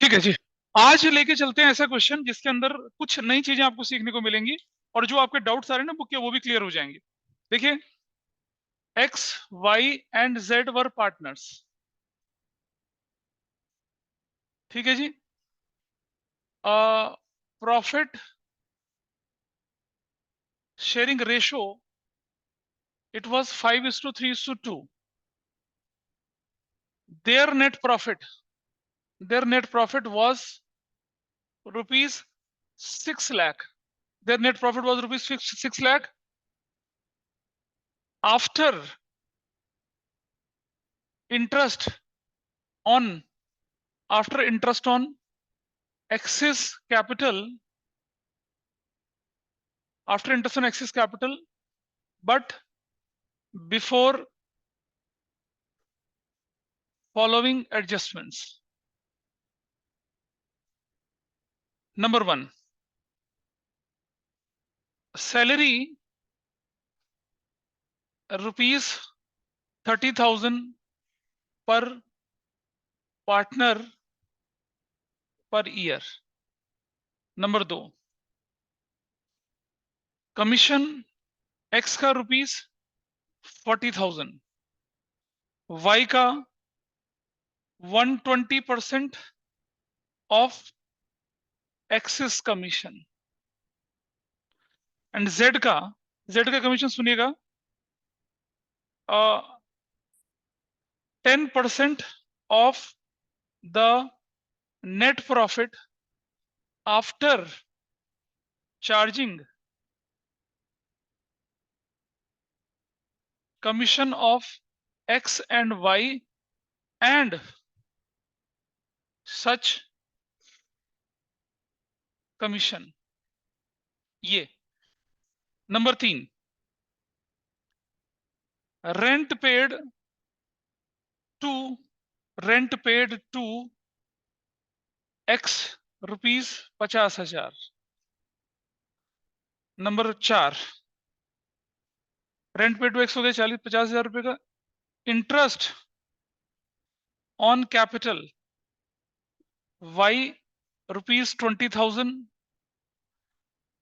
ठीक है जी। आज लेके चलते हैं ऐसा क्वेश्चन जिसके अंदर कुछ नई चीजें आपको सीखने को मिलेंगी और जो आपके डाउट्स आ रहे हैं ना बुक के वो भी क्लियर हो जाएंगे। देखिए, X, Y and Z were partners. ठीक है जी। Profit sharing ratio, it was 5:3:2। Their net profit their net profit was rupees 6 lakh. Their net profit was rupees 6 lakh after interest on after interest on excess capital, after interest on excess capital, but before following adjustments. Number one, salary rupees 30,000 per partner per year. Number दो, commission X का rupees 40,000, Y का 120% of excess commission, and Z का commission सुनिएगा 10% of the net profit after charging commission of x and y and such commission। ये number तीन, rent paid to rent paid to X rupees 50,000। Number चार, rent paid to X हो गया 50,000 रुपए का। Interest on capital Y rupees 20,000,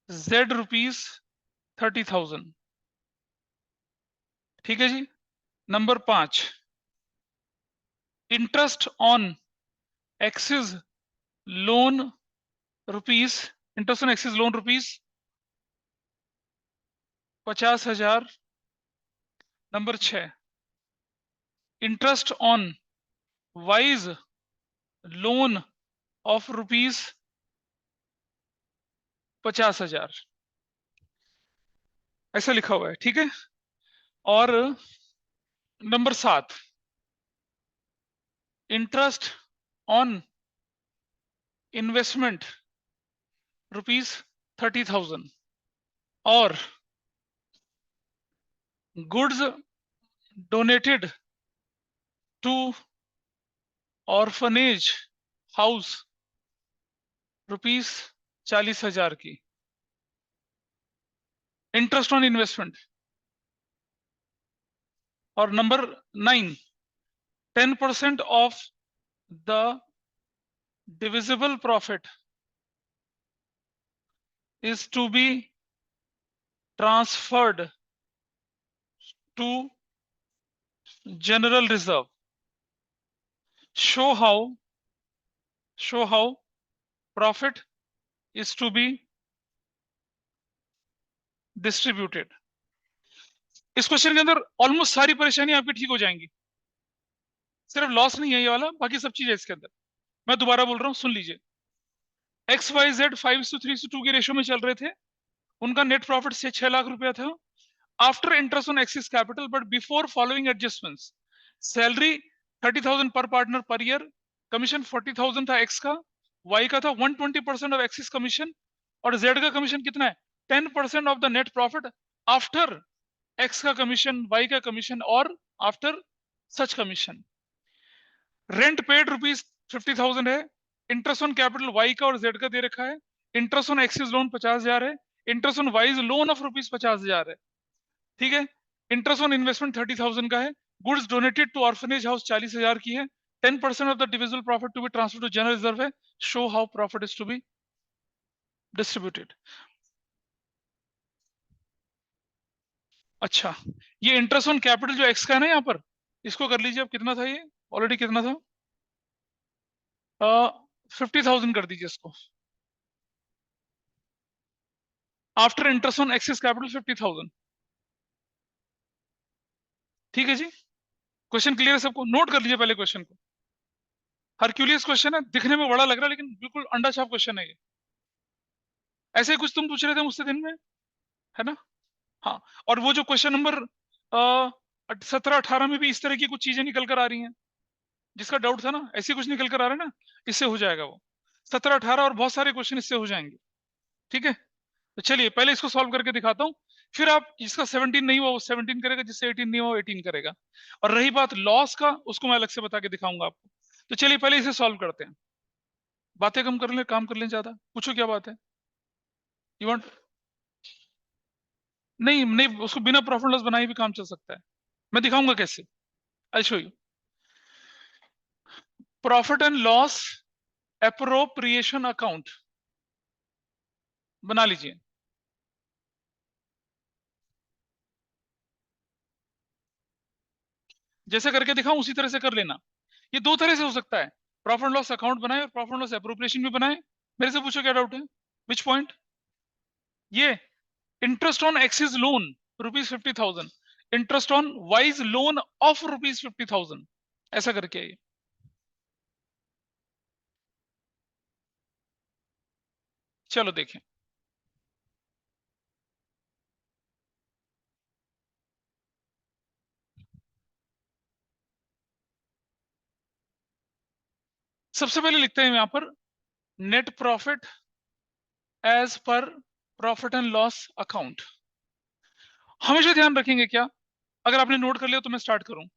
Z rupees 30,000। ठीक है जी। नंबर पांच, interest on X's loan rupees interest on X's loan rupees 50,000। Number छह, interest on Y's loan of rupees 50,000, ऐसा लिखा हुआ है। ठीक है। और नंबर सात, इंटरेस्ट ऑन इन्वेस्टमेंट रुपीस 30,000 और goods donated to orphanage house rupees 40,000 की। Interest on investment. और number 9, 10% of the divisible profit is to be transferred to general reserve. Show how profit is to be distributed. इस question के अंदर almost सारी परेशानी आपकी ठीक हो जाएंगी, सिर्फ लॉस नहीं है ये वाला, बाकी सब चीजें इसके अंदर। मैं दोबारा बोल रहा हूं, सुन लीजिए। एक्स वाई जेड 5:3:2 के रेशो में चल रहे थे, उनका नेट प्रॉफिट से 6 लाख रुपया था after interest on X's capital but before following adjustments. Salary 30,000 पर पार्टनर पर ईयर, कमीशन 40,000 था एक्स का, वाई का था 120% ऑफ एक्सिस कमीशन, और जेड का कमीशन कितना है 10% of the net profit after x का कमीशन, वाई का कमीशन और after such commission. Rent paid rupees 50,000 है, इंटरेस्ट ऑन कैपिटल वाई का और जेड का दे रखा है, इंटरेस्ट ऑन एक्सिस लोन 50,000 है, interest on Y's loan of rupees 50,000 है। ठीक है। इंटरेस्ट ऑन इन्वेस्टमेंट 30,000 का है, goods donated to orphanage house 40,000 की है, 10% of the divisible profit to be transferred to general reserve है, show how profit is to be distributed. अच्छा, ये इंटरेस्ट ऑन कैपिटल जो एक्स का है ना यहाँ पर, इसको कर लीजिए अब, कितना था ये ऑलरेडी, कितना था, 50,000 कर दीजिए इसको, after interest on excess capital 50,000। ठीक है जी, क्वेश्चन क्लियर है सबको? नोट कर लीजिए पहले क्वेश्चन को। हरक्यूलियस क्वेश्चन है, दिखने में बड़ा लग रहा है लेकिन बिल्कुल अंडा छाप क्वेश्चन है ये। ऐसे ही कुछ तुम पूछ रहे थे मुझसे दिन में, है ना? हाँ, और वो जो क्वेश्चन नंबर 17-18 में भी इस तरह की कुछ चीजें निकल कर आ रही हैं, जिसका डाउट था ना, ऐसे कुछ निकल कर आ रहा है ना, इससे हो जाएगा वो 17-18, और बहुत सारे क्वेश्चन इससे हो जाएंगे। ठीक है, तो चलिए पहले इसको सॉल्व करके दिखाता हूँ, फिर आप जिसका 17 नहीं हुआ वो 17 करेगा, जिससे 18 नहीं हुआ वो 18 करेगा। और रही बात लॉस का, उसको मैं अलग से बता के दिखाऊंगा आपको। तो चलिए पहले इसे सॉल्व करते हैं, बातें कम कर लें, काम कर लें ज्यादा। पूछो क्या बात है, यू वांट? नहीं नहीं, उसको बिना प्रॉफिट लॉस बनाए भी काम चल सकता है, मैं दिखाऊंगा कैसे। I show you. Profit and loss appropriation account बना लीजिए। जैसे करके दिखाऊं उसी तरह से कर लेना। ये दो तरह से हो सकता है, प्रॉफिट लॉस अकाउंट बनाए और प्रॉफिट लॉस एप्रोप्रिएशन भी बनाए। मेरे से पूछो क्या डाउट है, विच पॉइंट? ये interest on X's loan ₹50,000, interest on Y's loan of ₹50,000, ऐसा करके ये। चलो देखें, सबसे पहले लिखते हैं यहां पर net profit as per profit and loss account. हमेशा ध्यान रखेंगे क्या, अगर आपने नोट कर लिया तो मैं स्टार्ट करूं,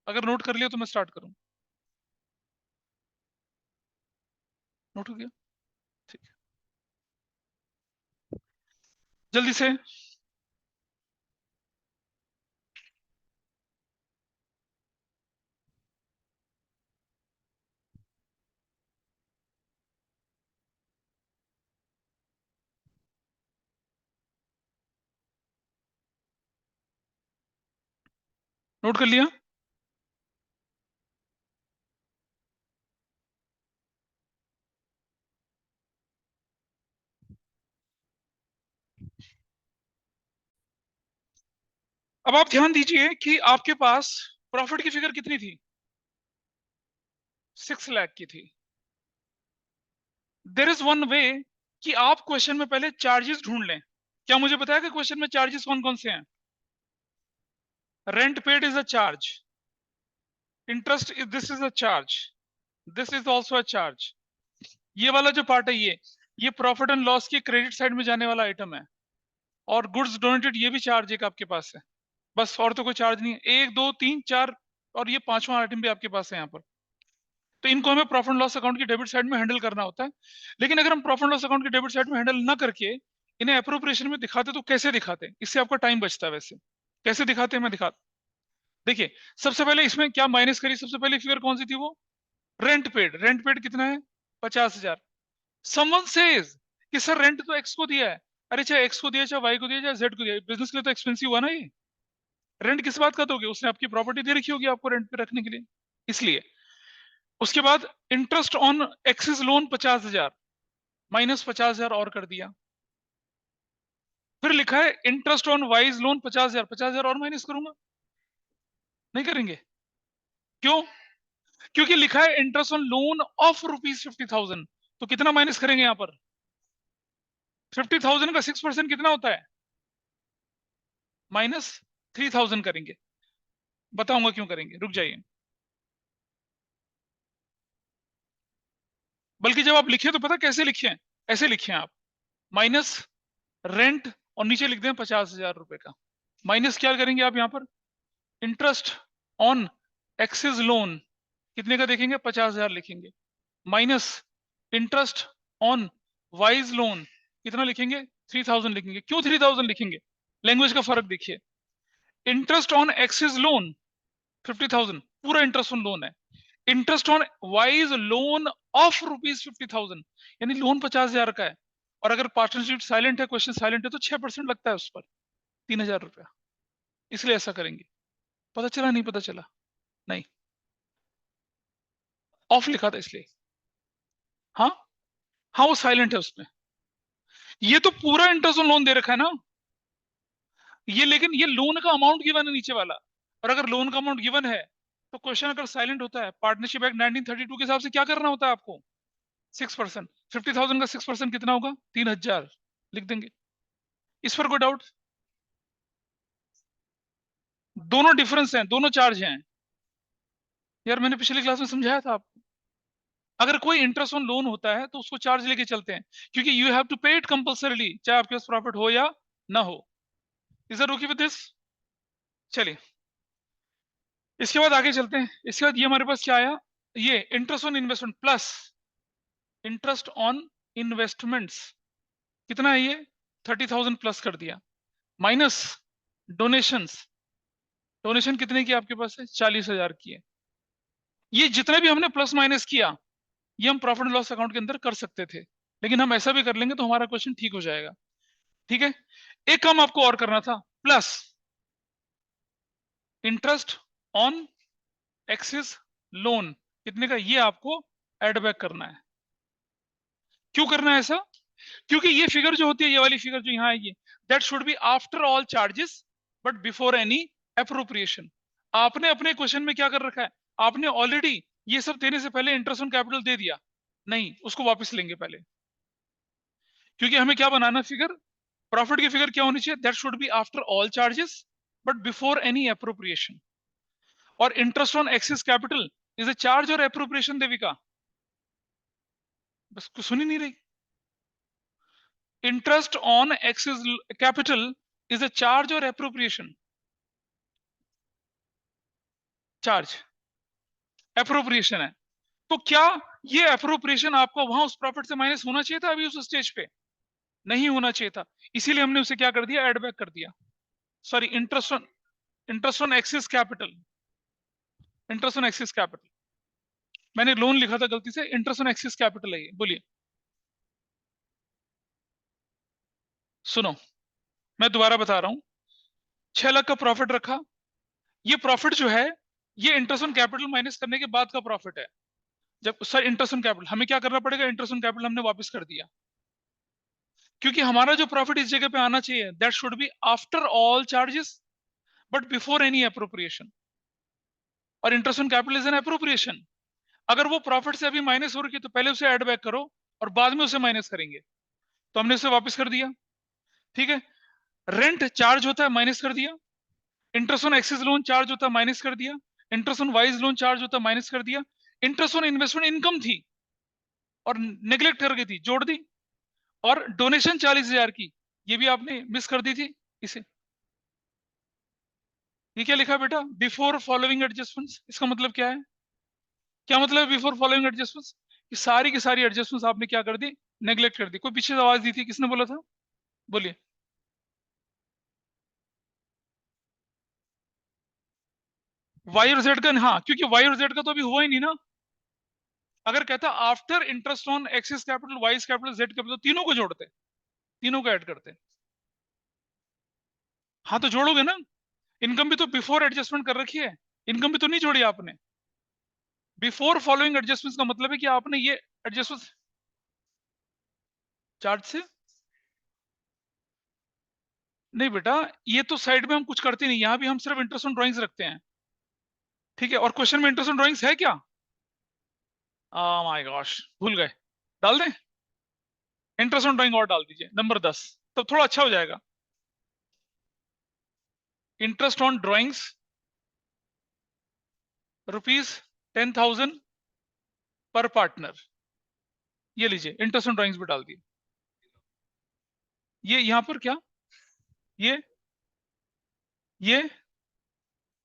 अगर नोट कर लिया तो मैं स्टार्ट करूं, नोट हो गया? ठीक है, जल्दी से। नोट कर लिया? अब आप ध्यान दीजिए कि आपके पास प्रॉफिट की फिगर कितनी थी, 6 लाख की थी। देर इज वन वे कि आप क्वेश्चन में पहले चार्जेस ढूंढ लें। क्या मुझे बताया कि क्वेश्चन में चार्जेस कौन कौन से हैं? Rent paid is a charge, interest is, this is a charge, this is also a charge. ये वाला जो पार्ट है ये प्रॉफिट एंड लॉस की क्रेडिट साइड में जाने वाला आइटम है। और गुड्स डोनेटेड ये भी चार्ज एक आपके पास है, बस और तो कोई चार्ज नहीं है। 1 2 3 4, और ये पांचवा आइटम भी आपके पास है यहाँ पर। तो इनको हमें प्रॉफिट लॉस अकाउंट की डेबिट साइड में हैंडल करना होता है। लेकिन अगर हम प्रॉफिट लॉस अकाउंट की डेबिट साइड में हैंडल ना करके इन्हें अप्रोप्रिएशन में दिखाते तो कैसे दिखाते? इससे आपका टाइम बचता है। वैसे कैसे दिखाते हैं मैं दिखा, देखिए सबसे पहले इसमें क्या माइनस करिए, सबसे पहले फिगर कौन सी थी वो, रेंट पेड। रेंट पेड कितना है, 50,000। समवन सेज कि सर रेंट तो एक्स को दिया है। अरे चाहे एक्स को दिया, चाहे वाई को दिया, चाहे जेड को दिया, बिजनेस के लिए तो एक्सपेंसिव हुआ ना ये। रेंट किस बात का दोगे, उसने आपकी प्रॉपर्टी दे रखी होगी आपको रेंट पे रखने के लिए, इसलिए। उसके बाद interest on X's loan 50,000, minus 50,000 और कर दिया। फिर लिखा है इंटरेस्ट ऑन वाइज लोन 50,000, 50,000 और माइनस करूंगा, नहीं करेंगे? क्यों? क्योंकि लिखा है इंटरेस्ट ऑन लोन ऑफ ₹50,000, तो कितना माइनस करेंगे यहाँ पर? 50,000 का 6% कितना होता है, -3,000 करेंगे। बताऊंगा क्यों करेंगे, रुक जाइए। बल्कि जब आप लिखे तो पता कैसे लिखे हैं, ऐसे लिखे हैं आप, माइनस रेंट और नीचे लिख दें 50,000 रुपए का। माइनस क्या करेंगे आप यहाँ पर, इंटरेस्ट ऑन एक्सिस लोन कितने का देखेंगे, 50,000 लिखेंगे, minus interest on Y's loan कितना लिखेंगे, 3,000 लिखेंगे। क्यों 3,000 लिखेंगे, लैंग्वेज का फर्क देखिए। इंटरेस्ट ऑन एक्सिस लोन 50,000 पूरा इंटरेस्ट ऑन लोन है, interest on Y's loan of ₹50,000, यानी लोन 50,000 का है, और अगर पार्टनरशिप साइलेंट है, क्वेश्चन साइलेंट है, तो 6% लगता है उस पर, 3,000 रुपया। इसलिए ऐसा करेंगे। पता चला? नहीं पता चला? नहीं, ऑफ लिखा था इसलिए। हाँ हाँ, वो साइलेंट है उसमें। ये तो पूरा इंटरेस्ट ऑन लोन दे रखा है ना ये, लेकिन ये लोन का अमाउंट गिवन है नीचे वाला, और अगर लोन का अमाउंट गिवन है तो क्वेश्चन अगर साइलेंट होता है, पार्टनरशिप एक्ट 1932 के हिसाब से क्या करना होता है आपको? 6%। 50,000 का 6% कितना होगा? 3,000 लिख देंगे। इस पर कोई डाउट? दोनों डिफरेंस हैं, दोनों चार्ज हैं यार, मैंने पिछली क्लास में समझाया था आपको। अगर कोई इंटरेस्ट ऑन लोन होता है तो उसको चार्ज लेके चलते हैं, क्योंकि यू हैव टू पे इट कंपल्सरीली, चाहे आपके पास प्रॉफिट हो या ना हो। Is that okay with this? चलिए, इसके बाद आगे चलते हैं। इसके बाद ये हमारे पास क्या आया? ये interest on investment plus interest on investments, कितना है ये? 30,000 प्लस कर दिया, माइनस डोनेशंस। डोनेशन कितने की आपके पास है? 40,000 की है। ये जितने भी हमने प्लस माइनस किया, ये हम प्रॉफिट एंड लॉस अकाउंट के अंदर कर सकते थे, लेकिन हम ऐसा भी कर लेंगे तो हमारा क्वेश्चन ठीक हो जाएगा। ठीक है, एक काम आपको और करना था, plus interest on X's loan, कितने का? ये आपको एड बैक करना है। क्यों करना है ऐसा? क्योंकि ये फिगर जो होती है, ये वाली फिगर जो यहाँ आएगी, that should be after all charges but before any appropriation. आपने अपने क्वेश्चन में क्या कर रखा है? आपने ऑलरेडी ये सब देने से पहले इंटरेस्ट ऑन कैपिटल दे दिया। नहीं, उसको वापस लेंगे पहले, क्योंकि हमें क्या बनाना फिगर? प्रॉफिट की फिगर क्या होनी चाहिए? That should be after all charges but before any appropriation. और interest on X's capital is a charge और अप्रोप्रिएशन, देविका? बस कुछ सुन ही नहीं रही। Interest on X's capital is a charge और अप्रोप्रिएशन? चार्ज, अप्रोप्रिएशन है। तो क्या ये अप्रोप्रिएशन आपको वहां उस प्रॉफिट से माइनस होना चाहिए था? अभी उस स्टेज पे नहीं होना चाहिए था, इसीलिए हमने उसे क्या कर दिया? एड बैक कर दिया। Sorry, interest on X's capital, interest on X's capital. मैंने लोन लिखा था गलती से, इंटरेस्ट ऑन एक्सिस कैपिटल है ये। बोलिए, सुनो, मैं दोबारा बता रहा हूं। 6 लाख का प्रॉफिट रखा, ये प्रॉफिट जो है, ये इंटरेस्ट ऑन कैपिटल माइनस करने के बाद का प्रॉफिट है। जब सर इंटरेस्ट ऑन कैपिटल, हमें क्या करना पड़ेगा? इंटरेस्ट ऑन कैपिटल हमने वापस कर दिया, क्योंकि हमारा जो प्रॉफिट इस जगह पे आना चाहिए, that should be after all charges but before any appropriation. और interest on capital is an appropriation. अगर वो प्रॉफिट से अभी माइनस हो रही है तो पहले उसे ऐड बैक करो और बाद में उसे माइनस करेंगे। तो हमने उसे वापस कर दिया। ठीक है, रेंट चार्ज होता है, माइनस कर दिया। Interest on X's loan charge होता है, माइनस कर दिया। Interest on Y's loan charge होता है, माइनस कर दिया। इंटरेस्ट ऑन इन्वेस्टमेंट इनकम थी और नेग्लेक्ट कर गई थी, जोड़ दी। और डोनेशन 40,000 की, ये भी आपने मिस कर दी थी इसे। ये क्या लिखा बेटा? Before following adjustments. इसका मतलब क्या है? क्या मतलब बिफोर फॉलोइंग एडजस्टमेंट्स? कि सारी की सारी एडजस्टमेंट्स आपने क्या कर दी? नेग्लेक्ट कर दी। कोई पीछे से आवाज दी थी, किसने बोला था? बोलिए। वाई और जेड का? हाँ, क्योंकि वाई और जेड का तो अभी हुआ ही नहीं ना। अगर कहता after interest on X's capital, Y's capital, Z capital, तीनों को जोड़ते, तीनों को ऐड करते। हाँ तो जोड़ोगे ना। इनकम भी तो बिफोर एडजस्टमेंट कर रखी है, इनकम भी तो नहीं जोड़ी आपने। बिफोर फॉलोइंग एडजस्टमेंट का मतलब है कि आपने ये एडजस्टमेंट चार्ज से। नहीं बेटा, ये तो साइड में हम कुछ करते नहीं, यहाँ भी हम सिर्फ इंटरेस्ट ऑन ड्राइंग्स रखते हैं। ठीक है, और क्वेश्चन में इंटरेस्ट ऑन ड्राइंग्स है क्या? माय गॉश, भूल गए। डाल दें? इंटरेस्ट ऑन ड्राइंग और डाल दीजिए, नंबर 10, तब थोड़ा अच्छा हो जाएगा। इंटरेस्ट ऑन ड्राइंग्स ₹10,000 पर पार्टनर। ये लीजिए, इंटरेस्ट ऑन ड्राइंग्स भी डाल दिए। ये यहां पर क्या? ये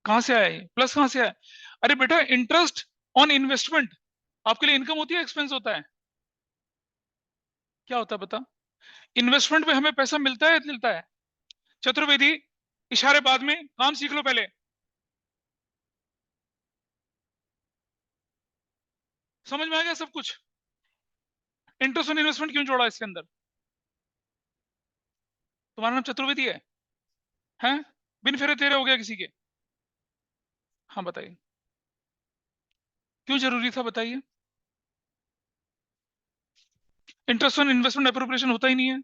कहां से आया? ये प्लस कहां से आया? अरे बेटा, इंटरेस्ट ऑन इन्वेस्टमेंट आपके लिए इनकम होती है, एक्सपेंस होता है? क्या होता है बता? इन्वेस्टमेंट में हमें पैसा मिलता है, मिलता है। चतुर्वेदी, इशारे बाद में, काम सीख लो पहले। समझ में आ गया सब कुछ? इंटरेस्ट ऑन इन्वेस्टमेंट क्यों जोड़ा इसके अंदर? तुम्हारा नाम चतुर्वेदी है? हैं? बिन फेरे तेरे हो गया किसी के? हाँ बताइए, क्यों जरूरी था बताइए? इंटरेस्ट ऑन इन्वेस्टमेंट अप्रोप्रिएशन होता ही नहीं है।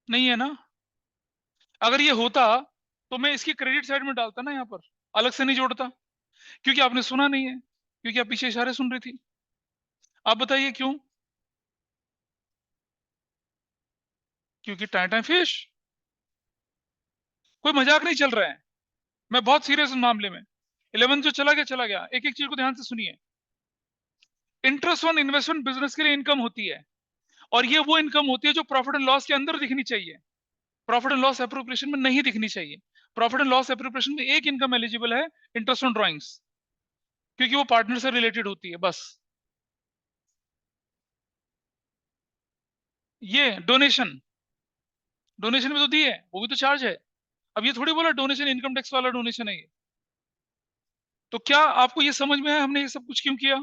नहीं है ना? अगर ये होता तो मैं इसकी क्रेडिट साइड में डालता ना, यहाँ पर अलग से नहीं जोड़ता। क्योंकि आपने सुना नहीं है, क्योंकि आप पीछे इशारे सुन रही थी। आप बताइए क्यों? क्योंकि टाइम टाइम फिश। कोई मजाक नहीं चल रहा है, मैं बहुत सीरियस हूं मामले में। 11 जो चला गया चला गया, एक एक चीज को ध्यान से सुनिए। इंटरेस्ट ऑन इन्वेस्टमेंट बिजनेस के लिए इनकम होती है, और ये वो इनकम होती है जो प्रॉफिट एंड लॉस के अंदर दिखनी चाहिए, प्रॉफिट एंड लॉस एप्रोप्रिएशन में नहीं दिखनी चाहिए। प्रॉफिट एंड लॉस एप्रोप्रिएशन में एक इनकम एलिजिबल है, इंटरेस्ट ऑन ड्रॉइंग्स, क्योंकि वो पार्टनर से रिलेटेड होती है बस। ये डोनेशन, डोनेशन भी तो दी है, वो भी तो चार्ज है। अब ये थोड़ी बोला डोनेशन इनकम टैक्स वाला डोनेशन है ये। तो क्या आपको ये समझ में है हमने ये सब कुछ क्यों किया?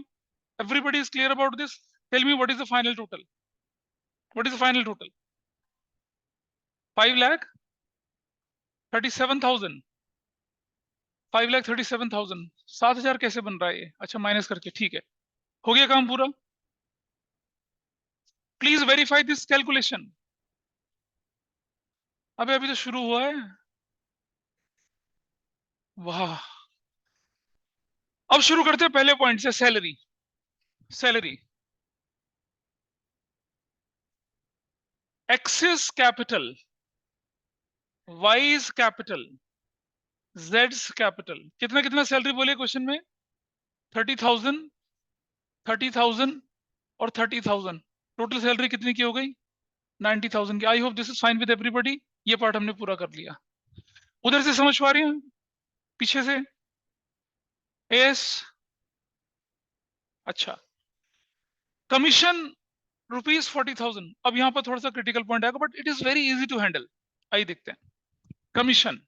Everybody is clear about this? Tell me what is the final total? What is the final total? 5,37,000। 5,37,000। 7,000 कैसे बन रहा है ये? अच्छा माइनस करके, ठीक है। हो गया काम पूरा। Please verify this calculation. अबे अभी तो शुरू हुआ है। वाह। अब शुरू करते हैं पहले पॉइंट से, salary. Salary, axis capital, Y's capital, Jades capital. कितना कितना सैलरी बोले क्वेश्चन में? 30,000, 30,000 और 30,000। टोटल सैलरी कितनी की हो गई? 90,000 की। I hope this is fine with everybody. ये पार्ट हमने पूरा कर लिया। उधर से समझ पा रही हैं? पीछे से? एस? अच्छा। कमीशन ₹40,000। अब यहां पर थोड़ा सा क्रिटिकल पॉइंट आएगा, but it is very easy to handle. आइए देखते हैं। Commission,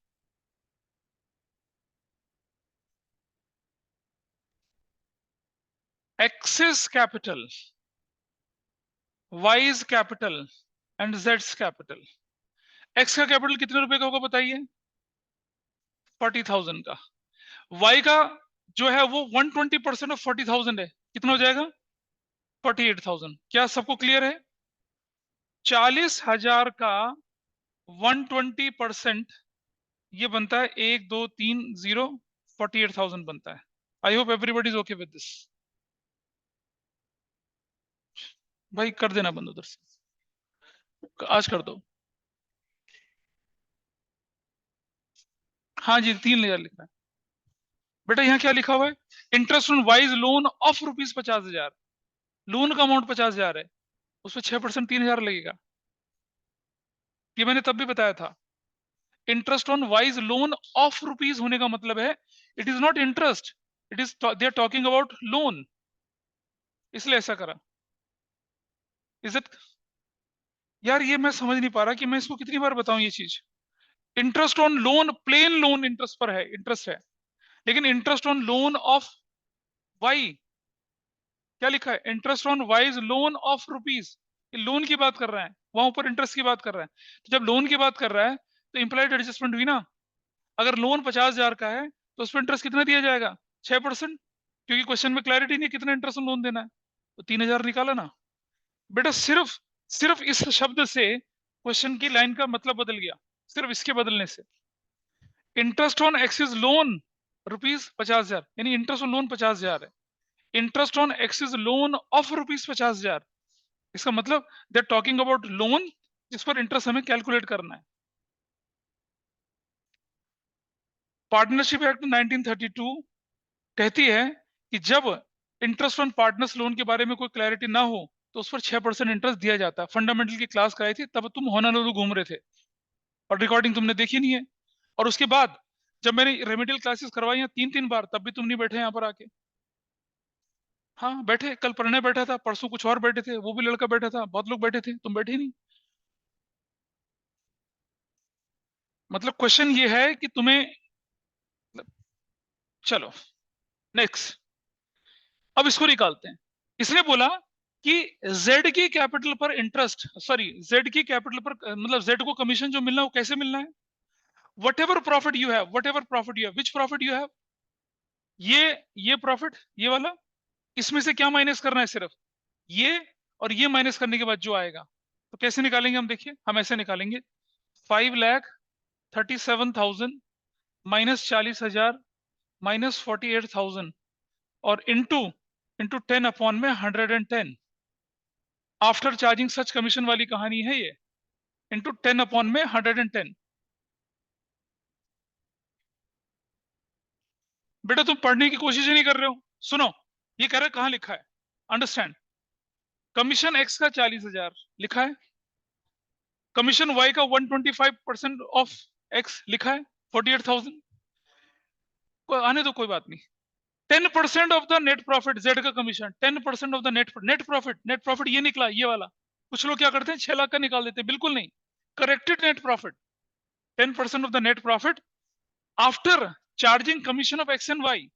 X's capital, Y's capital and जेड्स कैपिटल। एक्स का कैपिटल कितने रुपए का होगा बताइए? 40,000 का। वाई का जो है वो 120% ऑफ 40,000 है। कितना हो जाएगा? 48,000। क्या सबको क्लियर है? 40,000 का 120% ये बनता है 1 2 3 0, 48,000 बनता है। I hope everybody is okay with this. भाई कर देना बंद उधर से, आज कर दो। हाँ जी, 3,000 लिखा है बेटा। यहाँ क्या लिखा हुआ है? Interest on Y's loan of ₹50,000। Loan का अमाउंट 50,000 है, उसमें 6% 3,000 लगेगा। ये मैंने तब भी बताया था। Interest on Y's loan of rupees होने का मतलब है it is not interest, it is they are talking about loan, इसलिए ऐसा करा। Is it? यार ये मैं समझ नहीं पा रहा कि मैं इसको कितनी बार बताऊं ये चीज। Interest on loan, plain loan interest पर है, इंटरेस्ट है। लेकिन interest on loan of Y, क्या लिखा है? Interest on Y's loan of rupees. Loan की बात कर रहा है, वहां ऊपर इंटरेस्ट की बात कर रहा है। तो जब लोन की बात कर रहा है तो इंप्लाइड एडजस्टमेंट हुई ना। अगर लोन 50,000 का है तो उस पर इंटरेस्ट कितना दिया जाएगा? 6%। क्योंकि क्वेश्चन में क्लैरिटी नहीं है कितना इंटरेस्ट लोन देना है, तो 3,000 निकाला ना। बेटा सिर्फ सिर्फ इस शब्द से क्वेश्चन की लाइन का मतलब बदल गया, सिर्फ इसके बदलने से। इंटरेस्ट ऑन एक्सिस लोन ₹50,000, यानी इंटरेस्ट ऑन लोन 50,000 है। Interest on X's loan of ₹50,000, इसका मतलब they are talking about loan जिस पर इंटरेस्ट हमें कैलकुलेट करना है। पार्टनरशिप एक्ट 1932 कहती है कि जब इंटरेस्ट ऑन पार्टनर्स लोन के बारे में कोई क्लैरिटी ना हो तो उस पर 6% इंटरेस्ट दिया जाता है। फंडामेंटल की क्लास कराई थी तब तुम होनालुलु घूम रहे थे, और रिकॉर्डिंग तुमने देखी नहीं है। और उसके बाद जब मैंने रेमेडियल क्लासेस करवाई हैं 3 3 बार, तब भी तुम नहीं बैठे यहाँ पर आके। हाँ बैठे, कल प्रणय बैठा था, परसों कुछ और बैठे थे, वो भी लड़का बैठा था, बहुत लोग बैठे थे, तुम बैठे ही नहीं। मतलब क्वेश्चन ये है कि तुम्हें, चलो नेक्स्ट। अब इसको निकालते हैं। इसने बोला कि जेड की कैपिटल पर इंटरेस्ट, सॉरी जेड की कैपिटल पर मतलब जेड को कमीशन जो मिलना है वो कैसे मिलना है? What ever profit you have, what ever profit you have, which profit you have, ये प्रॉफिट, ये वाला, इसमें से क्या माइनस करना है? सिर्फ ये, और ये माइनस करने के बाद जो आएगा। तो कैसे निकालेंगे हम? देखिए हम ऐसे निकालेंगे, 5,37,000 माइनस 40,000 माइनस 48,000 और इंटू इंटू 10 अपॉन में 110, आफ्टर चार्जिंग सच कमीशन वाली कहानी है ये, इंटू 10 अपॉन में 110। बेटा तुम पढ़ने की कोशिश ही नहीं कर रहे हो। सुनो, ये कह रहा है कहां लिखा है, अंडरस्टैंड। कमीशन एक्स का 40,000 लिखा है, कमीशन वाई का 125% ऑफ एक्स लिखा है 48,000। आने दो, कोई बात नहीं। 10% of the net profit, Z का commission 10% of the net net profit, net profit ये निकला, ये वाला। कुछ लोग क्या करते हैं 6 लाख का निकाल देते हैं, बिल्कुल नहीं, corrected net profit, 10% of the net profit after charging commission of X and Y,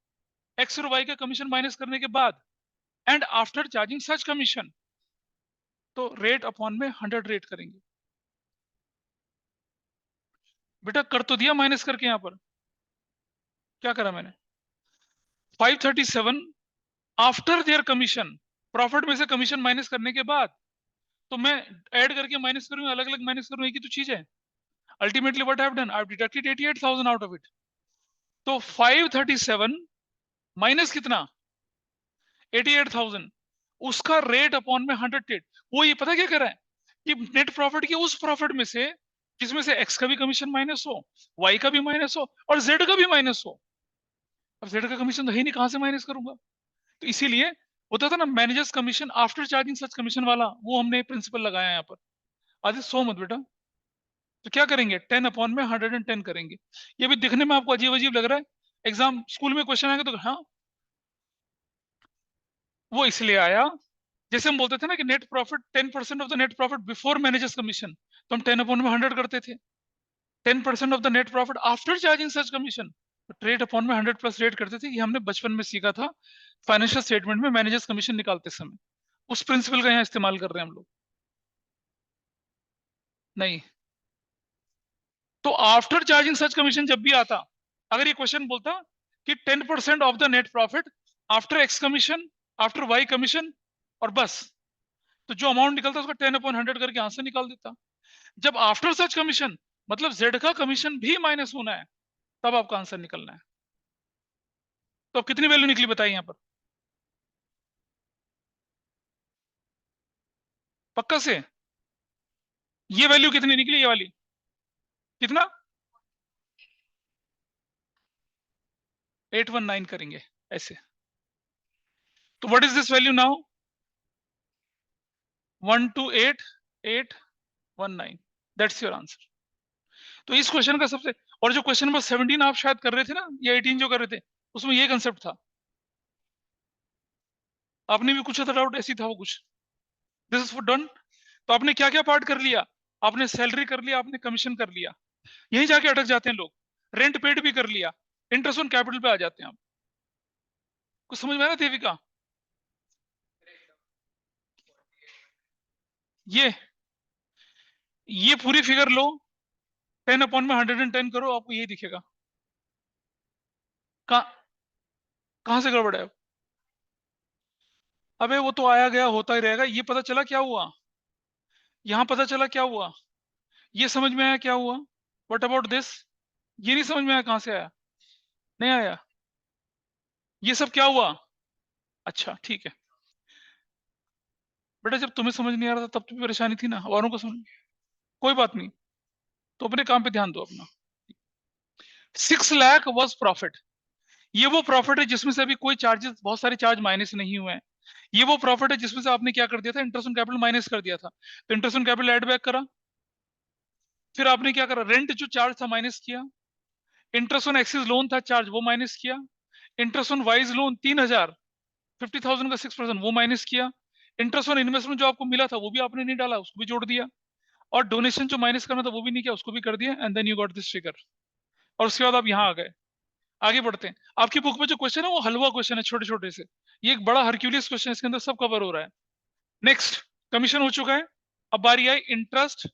X और वाई का कमीशन माइनस करने के बाद, and after charging such commission. तो रेट अपॉन में 100 रेट करेंगे। बेटा कर तो दिया माइनस करके, यहां पर क्या करा मैंने, 537 आफ्टर देयर कमीशन, प्रॉफिट में से कमीशन माइनस करने के बाद। तो मैं ऐड करके माइनस करूं, अलग अलग माइनस करूं, एक ही तो चीज है। Ultimately what I have done, I have deducted 88,000 out of it. तो 537 माइनस कितना, 88,000, उसका रेट अपॉन में 100 रेट। वो ये पता क्या कर रहा है कि नेट प्रॉफिट के उस प्रॉफिट में से जिसमें से एक्स का भी कमीशन माइनस हो, वाई का भी माइनस हो और जेड का भी माइनस हो। अब जेड का कमीशन तो है नहीं, कहां से माइनस करूंगा? तो इसीलिए होता था ना managers commission after charging such commission वाला, वो हमने प्रिंसिपल लगाया यहाँ पर। आदि सो मत बेटा। तो क्या करेंगे, 10 अपॉन में 110 करेंगे। ये भी दिखने में आपको अजीब अजीब लग रहा है, एग्जाम स्कूल में क्वेश्चन आएगा तो हाँ, वो इसलिए आया, जैसे हम बोलते थे ना कि net profit 10% of the net profit before managers commission, तो हम 10 अपॉन में 100 करते थे। 10% of the net profit after charging such commission, rate upon में 100 प्लस रेट करते थे। ये हमने बचपन में सीखा था फाइनेंशियल स्टेटमेंट में मैनेजर्स कमीशन निकालते समय। उस प्रिंसिपल का यहाँ इस्तेमाल कर रहे हैं हम लोग। नहीं, तो आफ्टर चार्जिंग सच कमीशन जब भी आता, अगर ये क्वेश्चन बोलता कि 10% of the net profit after X commission, after Y commission, और बस, तो जो अमाउंट निकलता उसका 10 अपॉन 100 करके आंसर निकाल देता। जब आफ्टर सच कमीशन मतलब जेड का कमीशन भी माइनस होना है, तब आपका आंसर निकलना है। तो अब कितनी वैल्यू निकली बताइए यहां पर, पक्का से? ये वैल्यू कितनी निकली, ये वाली कितना, 819 करेंगे ऐसे। तो what is this value now, 128,819, that's your answer. तो इस क्वेश्चन का सबसे, और जो क्वेश्चन नंबर 17 आप शायद कर रहे थे ना, या 18 जो कर रहे थे, उसमें ये कंसेप्ट था। आपने भी पूछा था डाउट, ऐसी था वो कुछ। This is for done. तो आपने क्या क्या पार्ट कर लिया, आपने सैलरी कर लिया, आपने कमीशन कर लिया, यहीं जाके अटक जाते हैं लोग। रेंट पेड भी कर लिया, इंटरेस्ट ऑन कैपिटल पे आ जाते हैं आप। कुछ समझ में आ रहा है देविका? ये ये पूरी फिगर लो, 10 अपॉन में 110 करो, आपको यही दिखेगा। कहाँ, कहाँ से गड़बड़ है? अबे वो तो आया गया होता ही रहेगा। ये पता चला क्या हुआ, यहाँ पता चला क्या हुआ, ये समझ में आया क्या हुआ, व्हाट अबाउट दिस, ये नहीं समझ में आया, कहाँ से आया? नहीं आया, ये सब क्या हुआ? अच्छा ठीक है बेटा, जब तुम्हें समझ नहीं आ रहा था तब तो परेशानी थी ना, औरों को समझ, कोई बात नहीं। तो अपने काम पे ध्यान दो अपना। 6 लाख वॉज प्रॉफिट, ये वो प्रॉफिट है जिसमें से अभी कोई चार्जेस, बहुत सारे चार्ज माइनस नहीं हुए हैं। ये वो प्रॉफिट है जिसमें से आपने क्या कर दिया था, इंटरेस्ट ऑन कैपिटल माइनस कर दिया था, तो interest on capital add back करा। फिर आपने क्या करा, रेंट जो चार्ज था माइनस किया, इंटरेस्ट ऑन एक्सिस लोन था चार्ज, वो माइनस किया, इंटरेस्ट ऑन वाइज लोन 3,000, 50,000 का 6% वो माइनस किया, इंटरेस्ट ऑन इन्वेस्टमेंट जो आपको मिला था वो भी आपने नहीं डाला, उसको भी जोड़ दिया, और डोनेशन जो माइनस करना था वो भी नहीं किया, उसको भी कर दिया, and then you got this figure. और उसके बाद आप यहाँ आ गए। आगे बढ़ते हैं, आपकी बुक में जो क्वेश्चन है वो हलवा क्वेश्चन है, छोटे छोटे से, ये एक बड़ा हरक्यूलियस क्वेश्चन, इसके अंदर सब कवर हो रहा है। नेक्स्ट, कमीशन हो चुका है, अब बारी आई इंटरेस्ट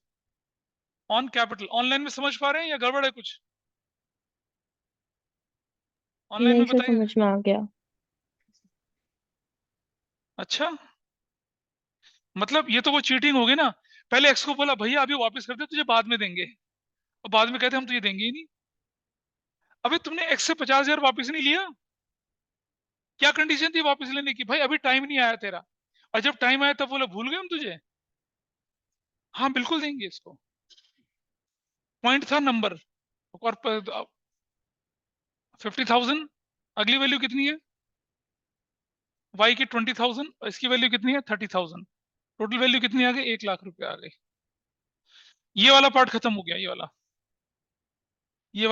ऑन कैपिटल। ऑनलाइन में समझ पा रहे हैं या गड़बड़ है कुछ? ऑनलाइन नहीं में सर, बताइए। समझ में आ गया। अच्छा, मतलब ये तो वो चीटिंग होगी ना। पहले एक्स को बोला भैया अभी वापस कर दे, तुझे बाद में देंगे, और बाद में कहते हम तुझे देंगे ही नहीं। अबे तुमने एक्स से 50,000 वापस नहीं लिया, क्या कंडीशन थी वापस लेने की? भाई अभी टाइम नहीं आया तेरा, और जब टाइम आया तब बोला भूल गए हम तुझे। हाँ बिल्कुल देंगे इसको, पॉइंट था नंबर। और 50,000, अगली वैल्यू कितनी है? वाई की 20,000, और इसकी वैल्यू कितनी है? 30,000। टोटल वैल्यू कितनी आ गई? 1 लाख रुपए आ गई। ये वाला पार्ट खत्म हो गया, ये वाला, ये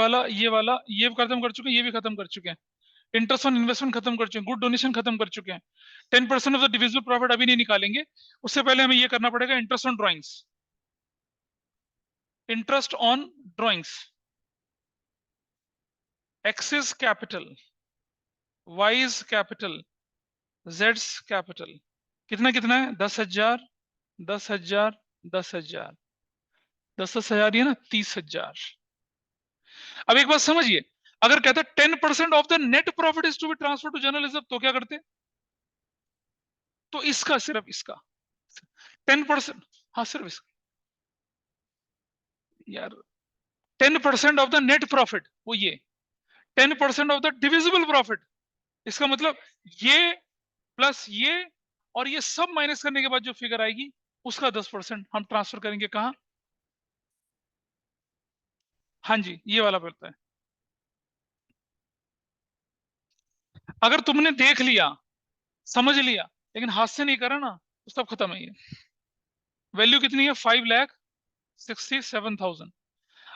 वाला ये खत्म कर चुके हैं, ये भी खत्म कर चुके हैं। इंटरेस्ट ऑन इन्वेस्टमेंट खत्म कर चुके हैं, गुड डोनेशन खत्म कर चुके हैं। 10% ऑफ द डिविजिबल प्रॉफिट अभी नहीं निकालेंगे, उससे पहले हमें ये करना पड़ेगा, interest on drawings. Interest on drawings, axis capital, Y's capital, Jades capital. कितना कितना है? 10,000, 10,000, 10,000, 10,000, ये ना 30,000। अब एक बात समझिए, अगर कहते 10% of the net profit is to be transfer to general reserve, तो क्या करते? तो इसका, सिर्फ इसका 10%, हाँ सिर्फ इसका यार, 10% ऑफ द नेट प्रॉफिट, वो ये 10% ऑफ द डिविजिबल प्रॉफिट, इसका मतलब ये प्लस ये, और ये सब माइनस करने के बाद जो फिगर आएगी उसका 10% हम ट्रांसफर करेंगे कहां? हाँ जी, ये वाला पड़ता है। अगर तुमने देख लिया, समझ लिया, लेकिन हाथ से नहीं करा ना, तो सब खत्म है। ये वैल्यू कितनी है? 5,67,000।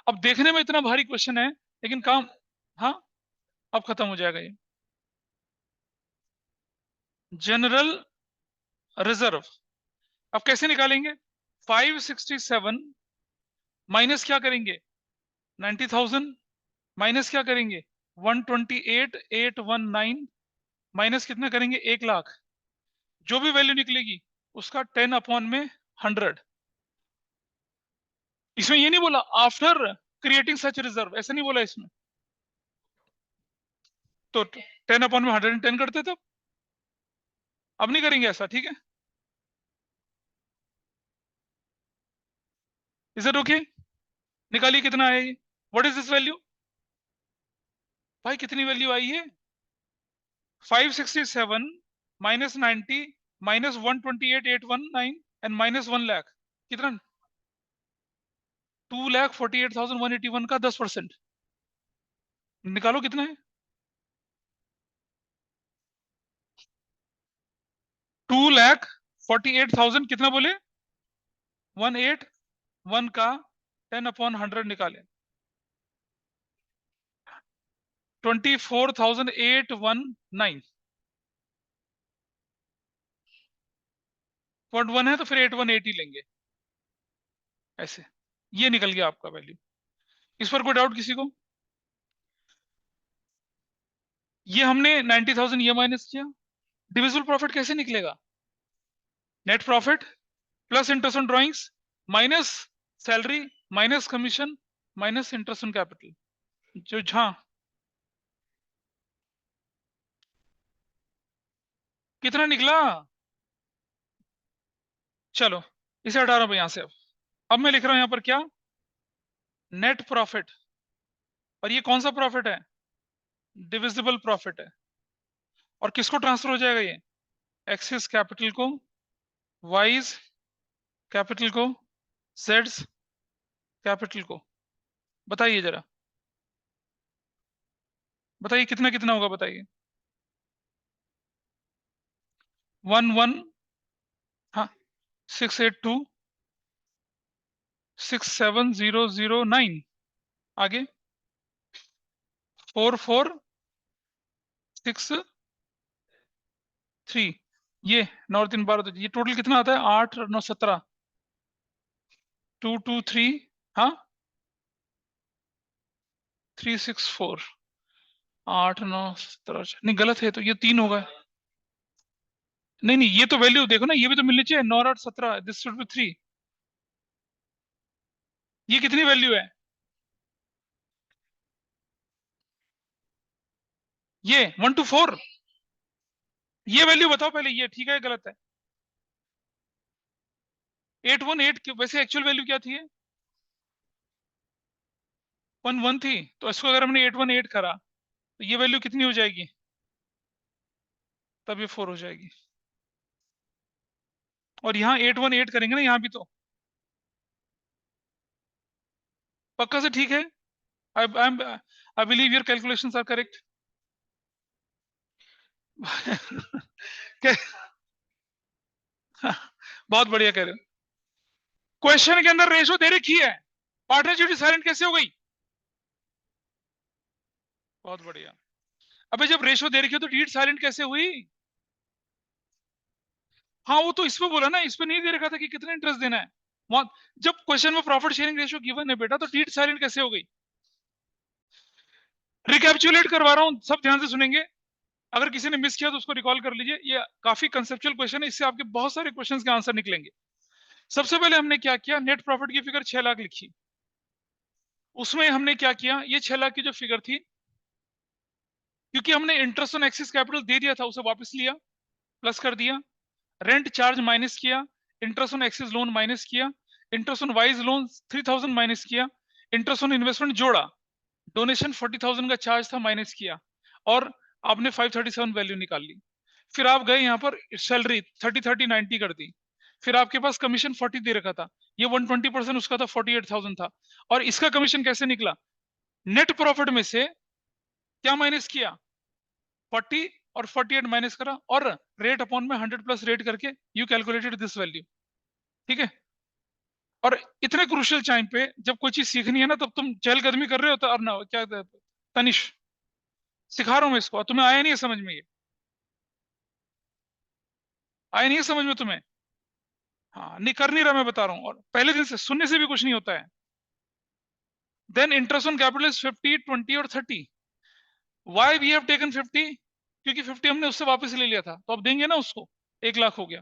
अब देखने में इतना भारी क्वेश्चन है, लेकिन काम, हाँ, अब खत्म हो जाएगा ये। जनरल रिजर्व अब कैसे निकालेंगे? 567 माइनस क्या करेंगे? 90,000, माइनस क्या करेंगे? 128,819, माइनस कितना करेंगे? 1 लाख। जो भी वैल्यू निकलेगी उसका 10/100। इसमें ये नहीं बोला आफ्टर क्रिएटिंग सच रिजर्व, ऐसा नहीं बोला इसमें। तो 10/110 करते तब, अब नहीं करेंगे ऐसा, ठीक है? Is it okay? निकालिए कितना है ये, व्हाट इज दिस वैल्यू? भाई कितनी वैल्यू आई है? 567 minus 90 minus 128,819 and minus 1 lakh. कितना? 2,48,181 का 10%। निकालो कितना है? 2,48,000 कितना बोले? 181 का 10/100 निकाले, 24,819 0.1 है, तो फिर 818 लेंगे, ऐसे। ये निकल गया आपका वैल्यू। इस पर कोई डाउट किसी को? ये हमने 90,000 ये माइनस किया, डिविजिबल प्रॉफिट कैसे निकलेगा? Net profit plus interest on drawings minus salary minus commission minus interest on capital, जो हाँ, कितना निकला? चलो इसे हटा रहा हूं यहां से। अब मैं लिख रहा हूं यहां पर क्या? Net profit. और ये कौन सा प्रॉफिट है? डिविजिबल प्रॉफिट है। और किसको ट्रांसफर हो जाएगा ये? एक्सिस कैपिटल को, वाइज कैपिटल को, जेड्स कैपिटल को। बताइए जरा, बताइए कितना कितना होगा, बताइए। 11, हाँ, 682,67,009। आगे 4,4,6,3। ये 9 और 3 12, तो ये टोटल कितना आता है? 8 और 9 17। 2,2,3, हाँ, 3,6,4। 8 9 17, नहीं गलत है, तो ये 3 होगा। नहीं नहीं, ये तो वैल्यू देखो ना, ये भी तो मिलनी चाहिए। 9 और 17, दिस शुड बी 3। ये कितनी वैल्यू है? ये 1 to 4। ये वैल्यू बताओ पहले, ये ठीक है गलत है? 818 वैसे एक्चुअल वैल्यू क्या थी? 1 1 थी। तो इसको अगर हमने 818 करा तो ये वैल्यू कितनी हो जाएगी? तब ये 4 हो जाएगी। और यहाँ 818 करेंगे ना, यहाँ भी तो पक्का से ठीक है। I believe your calculations are correct. बहुत बढ़िया कह रहे हो। क्वेश्चन के अंदर रेशो दे रखी है, पार्टनर ड्यूटी साइलेंट कैसे हो गई? बहुत बढ़िया। अबे जब रेशो दे रखी है तो ड्यूटी साइलेंट कैसे हुई? हाँ वो तो इसमें बोला ना, इसमें नहीं दे रखा था कि कितना इंटरेस्ट देना है। जब क्वेश्चन में प्रॉफिट शेयरिंग रेशियो गिवन है बेटा, तो ड्यूटी साइलेंट कैसे हो गई? रिकैपिचुलेट करवा रहा हूँ, सब ध्यान से सुनेंगे। अगर किसी ने मिस किया तो उसको रिकॉल कर लीजिए। ये काफी कंसेप्चुअल क्वेश्चन है, इससे आपके बहुत सारे क्वेश्चंस के आंसर निकलेंगे। सबसे पहले हमने क्या किया, नेट प्रॉफिट की फिगर 6 लाख लिखी। उसमें हमने क्या किया, ये 6 लाख की जो फिगर थी, क्योंकि हमने इंटरेस्ट ऑन एक्सिस कैपिटल दे दिया था, उसे वापस लिया, प्लस कर दिया। रेंट चार्ज माइनस किया, interest on X's loan minus किया, interest on Y's loan 3000 minus किया, इंटरेस्ट ऑन इन्वेस्टमेंट जोड़ा, डोनेशन 40,000 का चार्ज था माइनस किया, और आपने 537 वैल्यू निकाल ली। फिर आप गए यहाँ पर सैलरी 30 30 90 कर दी। फिर आपके पास कमीशन 40 दे रखा था, ये 120% उसका था, 48,000 था। और इसका कमीशन कैसे निकला? नेट प्रॉफिट में से क्या माइनस किया? 40 और 48 माइनस करा, और रेट अपॉन में 100 प्लस रेट करके यू कैलकुलेटेड दिस वैल्यू। ठीक है। और इतने क्रूशियल टाइम पे जब कोई चीज सीखनी है ना, तब तुम चहलकदमी कर रहे हो तो, और ना क्या तनिष, सिखा रहा हूं मैं इसको, तुम्हें आया नहीं है समझ में? ये आया नहीं है समझ में तुम्हें? हाँ नहीं, कर नहीं रहा, मैं बता रहा हूँ, और पहले दिन से सुनने से भी कुछ नहीं होता है। Then interest on capital is 50 20 और 30। Why we have taken 50? क्योंकि 50 हमने उससे वापस ले लिया था, तो अब देंगे ना उसको, 1 लाख हो गया।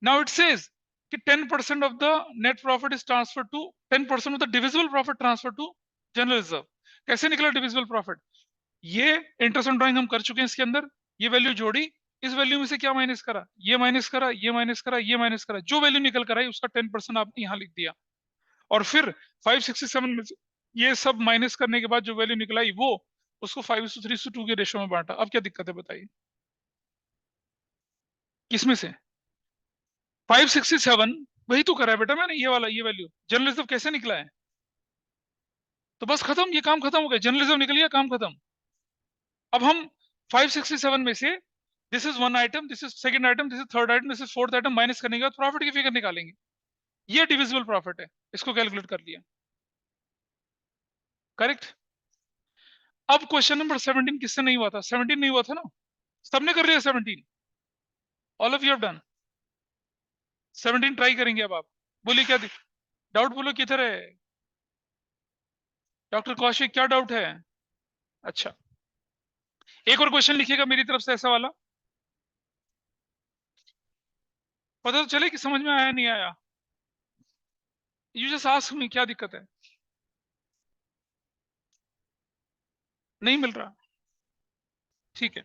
नाउ इट सेज कि 10% of the net profit is transfer to 10% of the divisible profit transfer to general reserve. कैसे निकला डिविजिबल प्रॉफिट? ये इंटरेस्ट ऑन ड्राइंग हम कर चुके हैं इसके अंदर, ये वैल्यू जोड़ी, इस वैल्यू में से क्या माइनस करा, ये माइनस करा, ये माइनस करा, ये माइनस करा, जो वैल्यू निकल कर आई उसका 10% आपने यहाँ लिख दिया। और फिर 567 में से ये सब माइनस करने के बाद जो वैल्यू निकलाई, वो उसको 5:3:2 के रेशो में बांटा। अब क्या दिक्कत है बताइए? किसमें से 567? वही तो करा है बेटा मैंने, ये वाला, ये वैल्यू जनरल रिजर्व कैसे निकला है। तो बस खत्म, ये काम खत्म हो गया, जनरल रिजर्व निकल गया, काम खत्म। अब हम 567 में से this is one item, this is second item, this is third item, this is fourth item, minus करने के बाद प्रॉफिट की फिगर निकालेंगे। ये डिविजिबल प्रॉफिट है, इसको कैलकुलेट कर लिया। करेक्ट। अब क्वेश्चन नंबर 17 किससे नहीं हुआ था? 17 नहीं हुआ था ना, सबने कर लिया 17। All of you have done 17। Try करेंगे अब आप। बोलिए क्या डाउट, बोलो किधर है डॉक्टर कौशिक, क्या डाउट है? अच्छा, एक और क्वेश्चन लिखिएगा मेरी तरफ से ऐसा वाला, पता तो चले कि समझ में आया नहीं आया। यू जस्ट आस्क मी, क्या दिक्कत है? नहीं मिल रहा? ठीक है।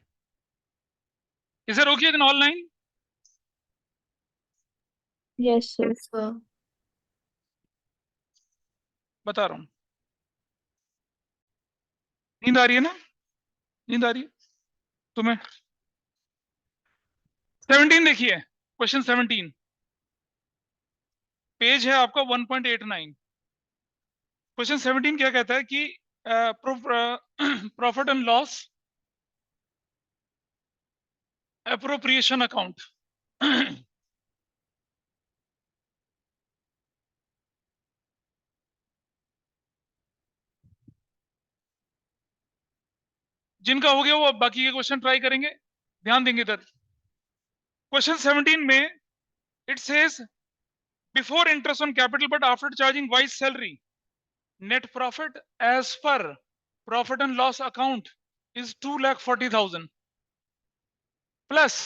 Is it okay in online? Yes, sir. बता रहा हूँ। नींद आ रही है ना? नींद आ रही है तुम्हें? 17 देखिए, क्वेश्चन 17, पेज है आपका 1.89। क्वेश्चन 17 क्या कहता है कि profit and loss appropriation account जिनका हो गया वो अब बाकी के क्वेश्चन ट्राई करेंगे, ध्यान देंगे इधर। क्वेश्चन 17 में it says before interest on capital but after charging Y's salary, net profit as per profit and loss account is 2,40,000 plus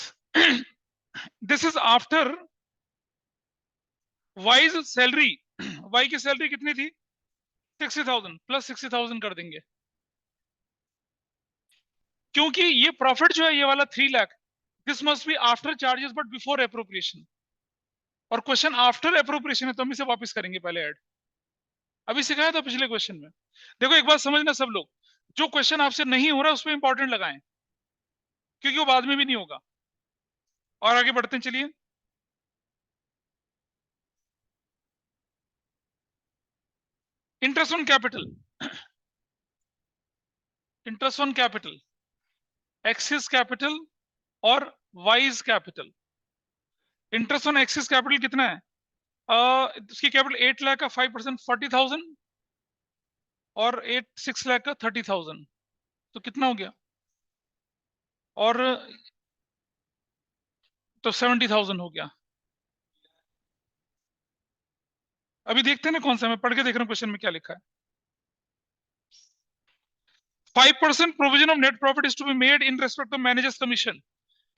this is after Y's salary. Y की सैलरी कितनी थी? 60,000 plus 60,000 कर देंगे, क्योंकि ये प्रॉफिट जो है ये वाला 3 lakh, this must be after charges but before appropriation. और क्वेश्चन आफ्टर अप्रोप्रिएशन है तो हम इसे वापस करेंगे पहले ऐड। अभी सिखाया था पिछले क्वेश्चन में। देखो एक बात समझना सब लोग, जो क्वेश्चन आपसे नहीं हो रहा उस पर इंपॉर्टेंट लगाएं, क्योंकि वो बाद में भी नहीं होगा। और आगे बढ़ते हैं, चलिए। Interest on capital, interest on capital, X's capital और Y's capital. Interest on X's capital कितना है? उसकी कैपिटल 8 लाख का 5% 40,000 और 6 लाख का 30,000, तो कितना हो गया? और तो 70,000 हो गया। अभी देखते हैं ना कौन सा, मैं पढ़ के देख रहा हूँ क्वेश्चन में क्या लिखा है। 5% provision of net profit is to be made in respect of manager's commission.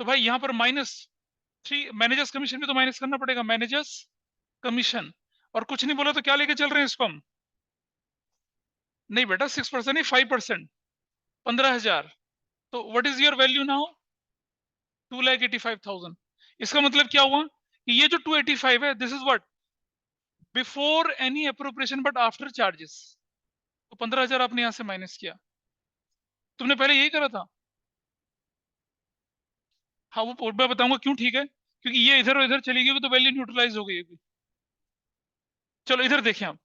तो भाई यहाँ पर -3 मैनेजर्स कमीशन भी तो माइनस करना पड़ेगा, मैनेजर्स कमीशन। और कुछ नहीं बोला तो क्या लेके चल रहे हैं इसको हम? नहीं बेटा 6% नहीं, 5%, 15,000। तो what is your value now? 2,85,000। इसका मतलब क्या हुआ कि ये जो 285 है, this is what before any appropriation but after charges. तो 15,000 आपने यहां से माइनस किया। तुमने पहले यही करा था? हाँ, वो मैं बताऊंगा क्यों, ठीक है, क्योंकि ये इधर और इधर चली गई तो वैल्यू न्यूट्रलाइज हो गई अभी। चलो इधर देखें आप।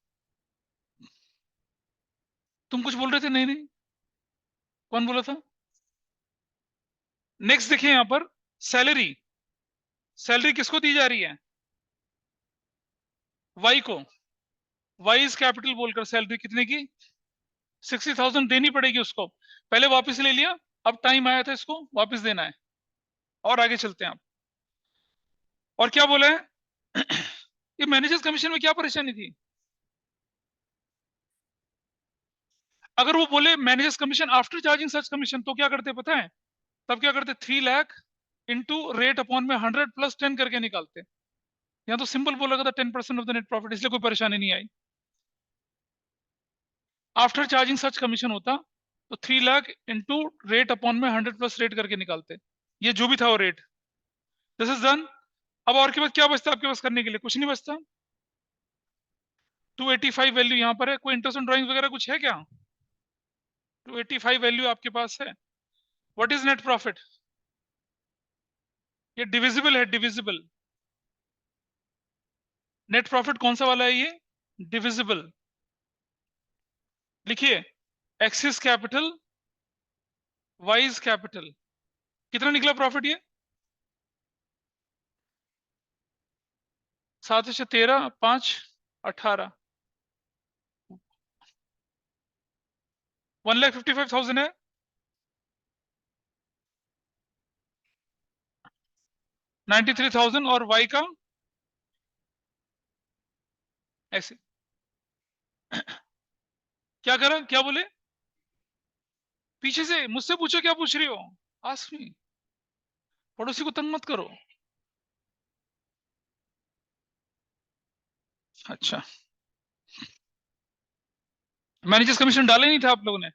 तुम कुछ बोल रहे थे? नहीं नहीं, कौन बोला था? नेक्स्ट देखिए यहां पर, सैलरी। सैलरी किसको दी जा रही है? वाई को। वाइज कैपिटल बोलकर सैलरी कितने की? 60,000 देनी पड़ेगी उसको। पहले वापस ले लिया, अब टाइम आया था इसको वापस देना है। और आगे चलते हैं आप। और क्या बोला है? ये मैनेजर्स कमीशन में क्या परेशानी थी? अगर वो बोले managers commission after charging such commission, तो क्या करते पता है? तब क्या करते? 3 लाख इंटू रेट अपॉन में 100 प्लस 10 करके निकालते। यहाँ तो सिंपल बोला था 10% ऑफ द नेट प्रॉफिट, इसलिए कोई परेशानी नहीं आई। आफ्टर चार्जिंग सच कमीशन होता तो 3 लाख इंटू रेट अपॉन में 100 प्लस रेट करके निकालते। ये जो भी था वो रेट, दिस इज डन। अब और के पास क्या बचता है आपके पास करने के लिए? कुछ नहीं बचता। 285 वैल्यू यहाँ पर है, कोई इंटरेस्ट ऑन ड्राइंग वगैरह कुछ है क्या? 285 वैल्यू आपके पास है। What is net profit? ये डिविजिबल है, डिविजिबल। नेट प्रॉफिट कौन सा वाला है ये? डिविजिबल। लिखिए, एक्सिस कैपिटल, वाइज कैपिटल। कितना निकला प्रॉफिट ये? 7 से 13, 5, 18, 1,55,000 है। 93,000 और वाई का ऐसे। क्या करा, क्या बोले? पीछे से मुझसे पूछो क्या पूछ रही हो, आस्क मी। पड़ोसी को तंग मत करो। अच्छा, मैनेजर्स कमीशन डाला ही नहीं था आप लोगों ने?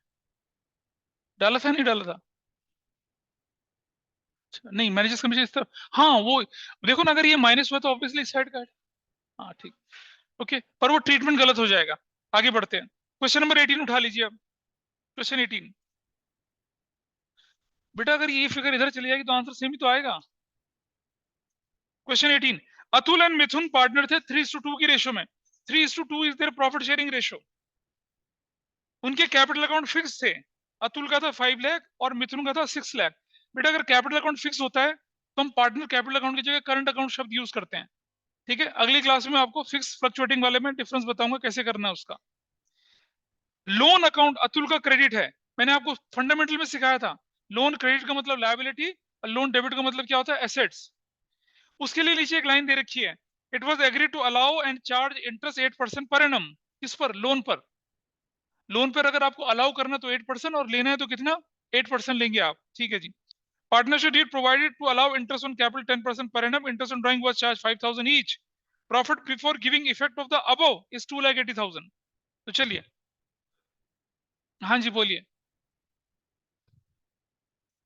डाला था नहीं डाला था? अच्छा, नहीं मैनेजर्स कमीशन इस तरह, हाँ वो देखो ना, अगर ये माइनस हुआ तो ऑब्वियसली इस साइड का है। हाँ ठीक, ओके, पर वो ट्रीटमेंट गलत हो जाएगा। आगे बढ़ते हैं, क्वेश्चन नंबर 18 उठा लीजिए अब। क्वेश्चन 18। बेटा अगर ये फिगर इधर चली जाएगी तो आंसर सेम ही तो आएगा। Question 18, Atul and Mithun partner थे 3:2 की रेशो में। 3:2 is their profit sharing ratio. उनके कैपिटल अकाउंट फिक्स थे। अतुल का था 5 लाख और मिथुन का था 6 लाख। बेटा अगर कैपिटल अकाउंट फिक्स होता है तो हम पार्टनर कैपिटल अकाउंट की जगह करंट अकाउंट शब्द यूज करते हैं। ठीक है, अगली क्लास में आपको फिक्स फ्लक्चुएटिंग वाले में डिफरेंस बताऊंगा कैसे करना है उसका। लोन अकाउंट अतुल का क्रेडिट है। मैंने आपको फंडामेंटल में सिखाया था, लोन क्रेडिट का मतलब लायबिलिटी और लोन डेबिट का मतलब क्या होता है? एसेट्स। उसके लिए नीचे एक लाइन दे रखी है, it was agree to allow and charge interest 8% per annum. किस पर? लोन पर। लोन पर अगर आपको अलाउ करना तो 8% और लेना है तो कितना? 8% लेंगे आप। ठीक है जी। Partnership deed provided to allow interest on capital 10% per annum. Interest on drawing was charged 5,000 each. Profit before giving effect of the above is 2,80,000. तो चलिए, हाँ जी बोलिए।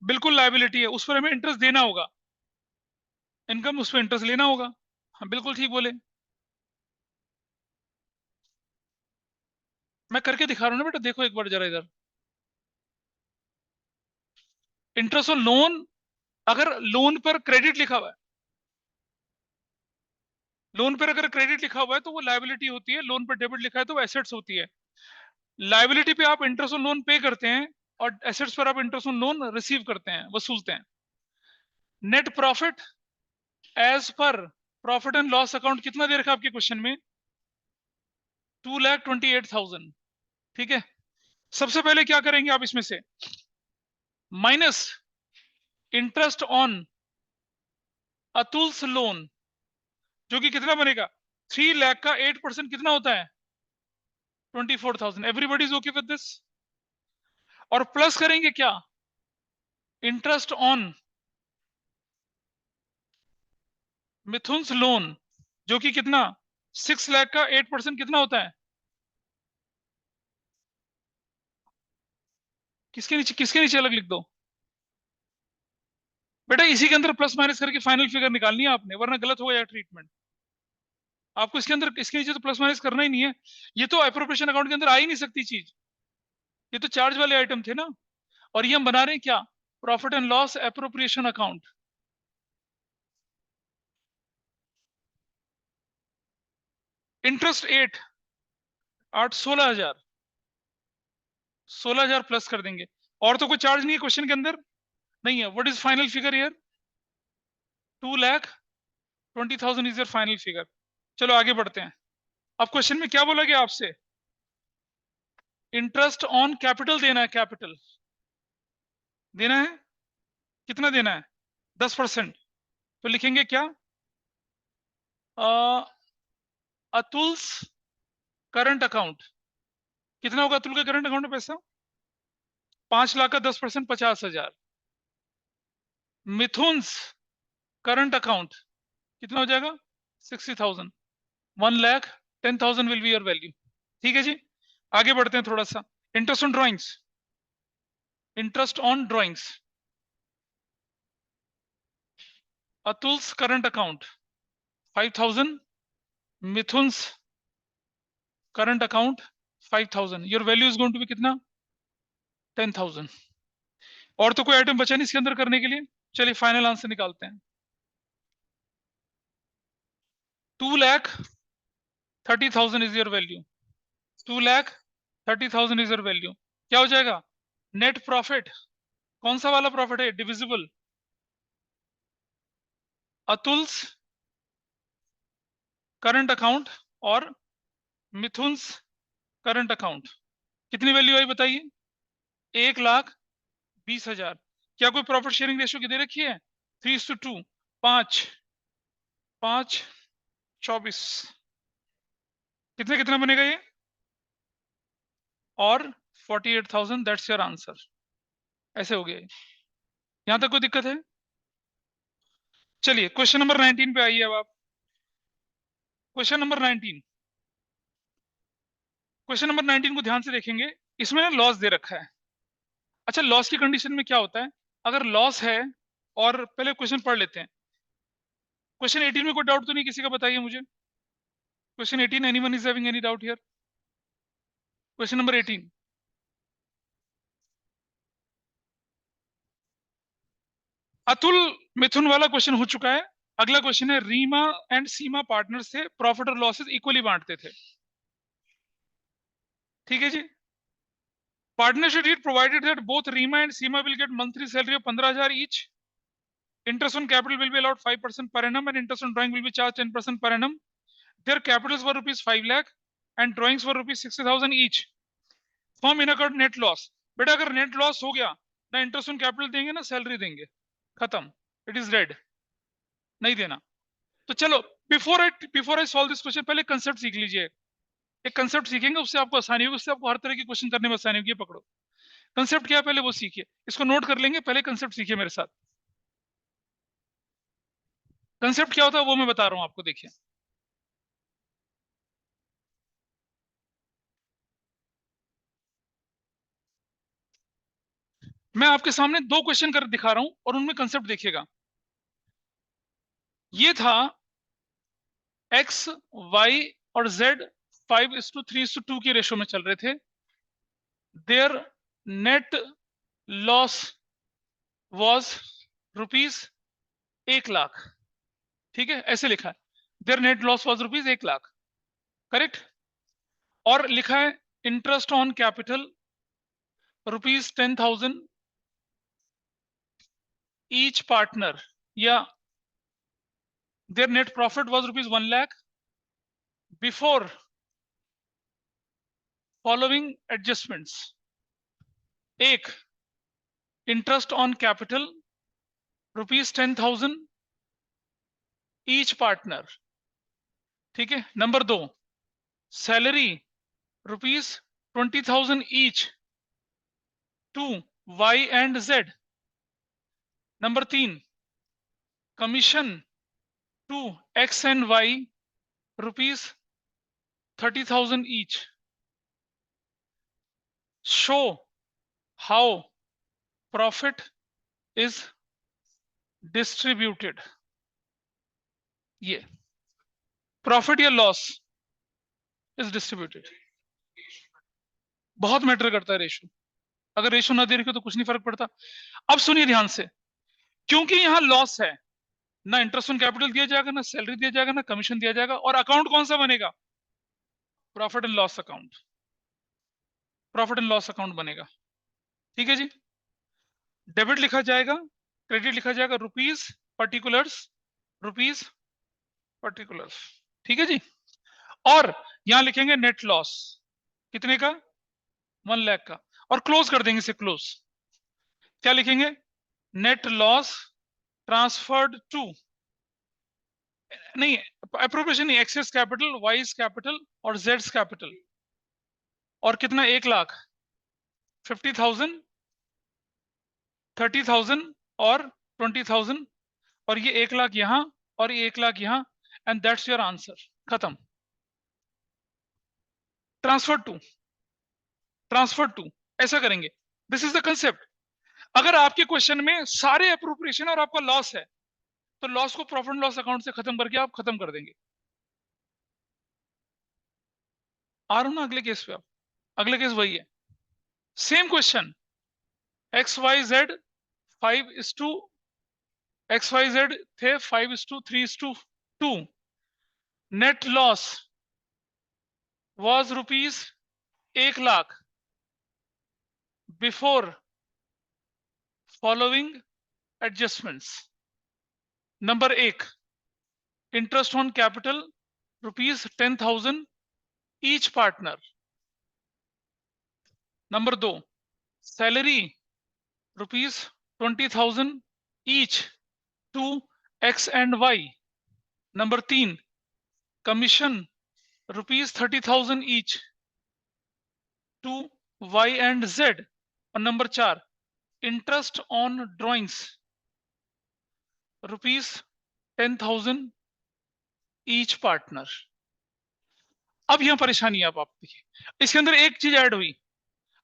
बिल्कुल लायबिलिटी है, उस पर हमें इंटरेस्ट देना होगा, इनकम उस पर इंटरेस्ट लेना होगा। हाँ बिल्कुल ठीक बोले, मैं करके दिखा रहा हूँ ना बेटा, देखो एक बार जरा इधर। इंटरेस्ट ऑन लोन, अगर लोन पर क्रेडिट लिखा हुआ है, लोन पर अगर क्रेडिट लिखा हुआ है तो वो लायबिलिटी होती है, लोन पर डेबिट लिखा है तो वो एसेट्स होती है। लायबिलिटी पे आप इंटरेस्ट ऑन लोन पे करते हैं और एसेट्स पर आप इंटरेस्ट ऑन लोन रिसीव करते हैं, वसूलते हैं। Net profit as per profit and loss account कितना दे रखा है आपके क्वेश्चन में? 2,28,000। ठीक है, सबसे पहले क्या करेंगे आप इसमें से minus interest on Atul's loan, जो कि कितना बनेगा 3 लाख का 8% कितना होता है 24,000। Everybody is okay with this? और प्लस करेंगे क्या इंटरेस्ट ऑन मिथुन्स लोन, जो कि कितना 6 लाख का 8% कितना होता है? किसके नीचे अलग लिख दो बेटा, इसी के अंदर प्लस माइनस करके फाइनल फिगर निकालनी है आपने, वरना गलत हो जाएगा ट्रीटमेंट। आपको इसके अंदर, इसके नीचे तो प्लस माइनस करना ही नहीं है, ये तो एप्रोप्रिएशन अकाउंट के अंदर आ ही नहीं सकती चीज, ये तो चार्ज वाले आइटम थे ना। और ये हम बना रहे हैं क्या, profit and loss appropriation account. Interest 16,000, 16,000 plus कर देंगे, और तो कोई चार्ज नहीं है क्वेश्चन के अंदर, नहीं है। What is final figure here? 2,20,000 is your final figure. चलो आगे बढ़ते हैं। अब क्वेश्चन में क्या बोला गया आपसे? इंटरेस्ट ऑन कैपिटल देना है, कैपिटल देना है, कितना देना है 10%। तो लिखेंगे क्या, अतुल्स करंट अकाउंट, कितना होगा अतुल के करंट अकाउंट में पैसा? 5 लाख का 10% 50,000। मिथुन्स करंट अकाउंट कितना हो जाएगा 60,000। 1,10,000 विल बी योर वैल्यू। ठीक है जी, आगे बढ़ते हैं थोड़ा सा। Interest on drawings, interest on drawings, Atul's current account 5,000, Mithun's current account 5,000, your value is going to be कितना 10,000। और तो कोई आइटम बचा नहीं इसके अंदर करने के लिए, चलिए फाइनल आंसर निकालते हैं। 2,30,000 is your value, 2,30,000 is your value. क्या हो जाएगा नेट प्रॉफिट, कौन सा वाला प्रॉफिट है डिविजिबल, अतुल्स करंट अकाउंट और मिथुन्स करंट अकाउंट, कितनी वैल्यू आई बताइए? 1,20,000। क्या कोई प्रॉफिट शेयरिंग रेशियो की दे रखी है? 3:2, 5, 5, 24, कितने कितना बनेगा ये? और 48,000, दैट्स योर आंसर। ऐसे हो गया, यहां तक कोई दिक्कत है? चलिए क्वेश्चन नंबर 19 पे आइए अब आप। क्वेश्चन नंबर 19, क्वेश्चन नंबर 19 को ध्यान से देखेंगे, इसमें लॉस दे रखा है। अच्छा, लॉस की कंडीशन में क्या होता है, अगर लॉस है, और पहले क्वेश्चन पढ़ लेते हैं। क्वेश्चन 18 में कोई डाउट तो नहीं किसी का, बताइए मुझे। Question 18, anyone is having any doubt here? Question number 18, Atul Mithun वाला क्वेश्चन हो चुका है। अगला क्वेश्चन है, रीमा एंड सीमा पार्टनर से प्रॉफिट और लॉसेस इक्वली बांटते थे। ठीक है जी, partnership deed provided that both Reema and Seema will get monthly salary of 15,000 each. Interest on capital will be allowed 5% per annum, and interest on drawing will be charged 10% per annum. Their capitals were rupees 5 lakh and drawings were rupees 60,000 each. Firm incurred net loss. बेटा अगर net loss हो गया, ना interest on capital देंगे ना salary देंगे, खत्म, it is red, नहीं देना। तो चलो before I solve this question, पहले कंसेप्ट सीख लीजिए। एक कंसेप्ट सीखेंगे, उससे आपको आसानी होगी, उससे आपको हर तरह की क्वेश्चन करने में आसानी होगी। पकड़ो कंसेप्ट क्या है, पहले वो सीखिए, इसको नोट कर लेंगे, पहले कंसेप्ट सीखिए मेरे साथ। कंसेप्ट क्या होता है वो मैं बता रहा हूं आपको, देखिए। मैं आपके सामने दो क्वेश्चन कर दिखा रहा हूं और उनमें कंसेप्ट देखिएगा। ये था एक्स, वाई और जेड 5:3:2 की रेशो में चल रहे थे। Their net loss was ₹1,00,000। ठीक है, ऐसे लिखा है, their net loss was ₹1,00,000, correct. और लिखा है interest on capital ₹10,000 each partner, या their net profit was ₹1,00,000 before following adjustments. एक, interest on capital ₹10,000 each partner, ठीक है। Number 2, salary ₹20,000 each to Y and Z. Number 3, commission to X and Y ₹30,000 each. Show how profit is distributed. ये profit या loss is distributed, बहुत matter करता है ratio. अगर ratio ना दे रखी तो कुछ नहीं फर्क पड़ता। अब सुनिए ध्यान से, क्योंकि यहां लॉस है, ना इंटरेस्ट ऑन कैपिटल दिया जाएगा, ना सैलरी दिया जाएगा, ना कमीशन दिया जाएगा, और अकाउंट कौन सा बनेगा? Profit and loss account. Profit and loss account बनेगा, ठीक है जी। डेबिट लिखा जाएगा, क्रेडिट लिखा जाएगा, रुपीज पर्टिकुलर्स, ठीक है जी। और यहां लिखेंगे नेट लॉस, कितने का? 1,00,000 का। और क्लोज कर देंगे इसे, क्लोज। क्या लिखेंगे? नेट लॉस ट्रांसफर्ड टू, नहीं, अप्रोप्रिएशन नहीं, एक्सेस कैपिटल, वाइज कैपिटल और जेड्स कैपिटल। और कितना? 1,00,000, 50,000, 30,000 और 20,000। और ये 1,00,000 यहां और ये 1,00,000 यहां, एंड दैट्स योर आंसर। खत्म। ट्रांसफर टू, ट्रांसफर टू, ऐसा करेंगे। This is the concept. अगर आपके क्वेश्चन में सारे अप्रोप्रिएशन और आपका लॉस है, तो लॉस को प्रॉफिट एंड लॉस अकाउंट से खत्म करके आप खत्म कर देंगे। आ रहा हूं ना अगले केस पे? आप अगले केस वही है, same question. X Y Z 5:, X Y Z थे 5:3:2। Net loss was ₹1,00,000 before following adjustments. Number 1, interest on capital ₹10,000 each partner. Number 2, salary ₹20,000 each to X and Y. Number 3, commission ₹30,000 each to Y and Z. और number 4, interest on drawings ₹10,000 each partner. अब यहां परेशानी है, अब आप देखिए, इसके अंदर एक चीज ऐड हुई।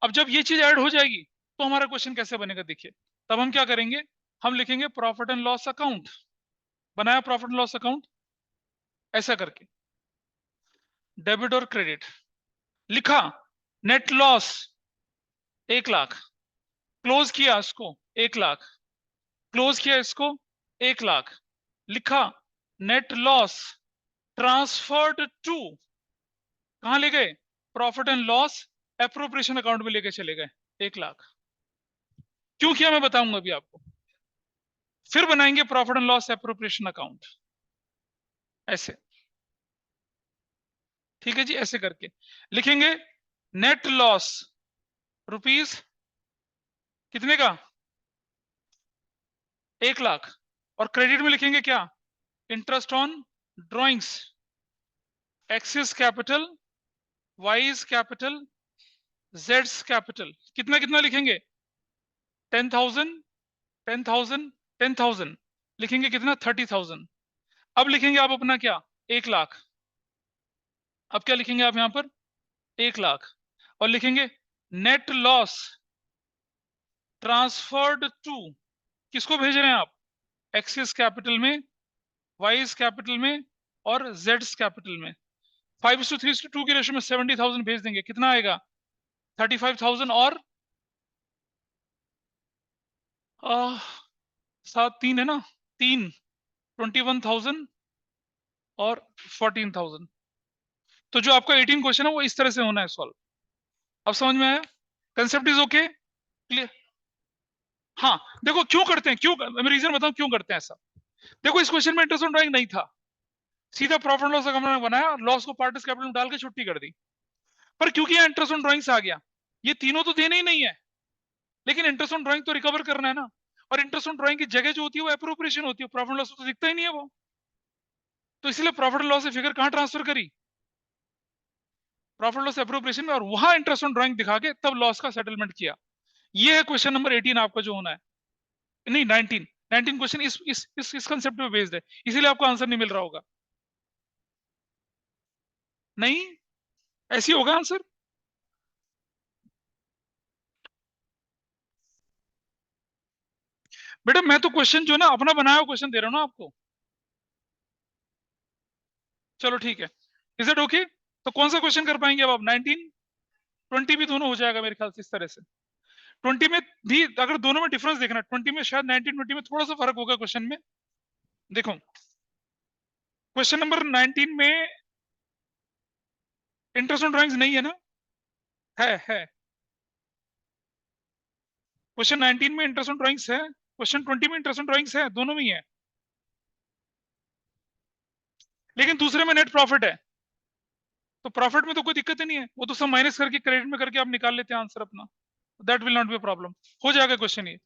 अब जब ये चीज ऐड हो जाएगी तो हमारा क्वेश्चन कैसे बनेगा? देखिए, तब हम क्या करेंगे, हम लिखेंगे प्रॉफिट एंड लॉस अकाउंट। बनाया प्रॉफिट एंड लॉस अकाउंट ऐसा करके, डेबिट और क्रेडिट लिखा, नेट लॉस 1,00,000, क्लोज किया इसको 1,00,000, क्लोज किया इसको 1,00,000, लिखा नेट लॉस ट्रांसफर्ड टू, कहां ले गए? Profit and loss appropriation account में लेके चले गए 1,00,000। क्यों किया मैं बताऊंगा अभी आपको। फिर बनाएंगे profit and loss appropriation account ऐसे, ठीक है जी। ऐसे करके लिखेंगे नेट लॉस रुपीस कितने का? 1,00,000। और क्रेडिट में लिखेंगे क्या? Interest on drawings, axis capital, Y's capital, Jades capital. कितना कितना लिखेंगे? 10,000, 10,000, 10,000 लिखेंगे। कितना? 30,000। अब लिखेंगे आप अपना क्या, 1 लाख। अब क्या लिखेंगे आप यहाँ पर, 1 लाख, और लिखेंगे नेट लॉस ट्रांसफर्ड टू, किसको भेज रहे हैं आप, एक्सिस कैपिटल में, वाइज कैपिटल में, और जेड्स कैपिटल में। 5:3:2 की रेशो में 70,000 भेज देंगे, कितना आएगा 35,000 और 7 3 है ना, 3 21,000 और 14,000। तो जो आपका 18 क्वेश्चन है वो इस तरह से होना है सॉल्व। अब समझ में आया, कंसेप्ट इज ओके, क्लियर। हाँ देखो क्यों करते हैं, क्यों, मैं रीजन बताऊं क्यों करते हैं ऐसा। देखो इस क्वेश्चन में इंटरेस्ट ऑन ड्राइंग नहीं था, सीधा प्रॉफिट लॉस अकाउंट बनाया, लॉस को पार्टिस कैपिटल में डाल के छुट्टी कर दी। पर क्योंकि यहाँ इंटरेस्ट ऑन ड्राइंग से आ गया, ये तीनों तो देने ही नहीं है, लेकिन इंटरेस्ट ऑन ड्राइंग तो रिकवर करना है ना। और इंटरेस्ट ऑन ड्राइंग की जगह जो होती है वो एप्रोप्रिएशन होती है, प्रॉफिट लॉस तो दिखता ही नहीं है वो। तो इसलिए प्रॉफिट लॉस से फिगर कहां ट्रांसफर करी, प्रॉफिट लॉस एप्रोप्रिएशन में, और वहां इंटरेस्ट ऑन ड्राइंग दिखा के तब लॉस का सेटलमेंट किया। ये है क्वेश्चन नंबर 18 आपका जो होना है, नहीं 19 क्वेश्चन इस कंसेप्ट पे बेस्ड है, इसीलिए आपको आंसर नहीं मिल रहा होगा। नहीं ऐसी होगा आंसर। बेटा मैं तो क्वेश्चन जो ना अपना बनाया हुआ क्वेश्चन दे रहा हूँ ना आपको। चलो ठीक है, इज इट ओके। तो कौन सा क्वेश्चन कर पाएंगे अब आप, 19 20 भी दोनों हो जाएगा मेरे ख्याल से इस तरह से। 20 में भी अगर दोनों में डिफरेंस देखना, 20 में शायद 19 20 में थोड़ा सा फर्क होगा क्वेश्चन में। देखो क्वेश्चन नंबर 19 में इंटरेस्ट ऑन ड्राइंग्स नहीं है ना, है। क्वेश्चन 19 में इंटरेस्ट ऑन ड्राइंग्स है, क्वेश्चन 20 में इंटरेस्ट ऑन ड्राइंग्स है, दोनों में ही है। लेकिन दूसरे में नेट प्रॉफिट है, तो प्रॉफिट में तो कोई दिक्कत ही नहीं है, वो तो सब माइनस करके क्रेडिट में करके आप निकाल लेते हैं आंसर अपना, that will not be problem. हो जाएगा क्वेश्चन ये,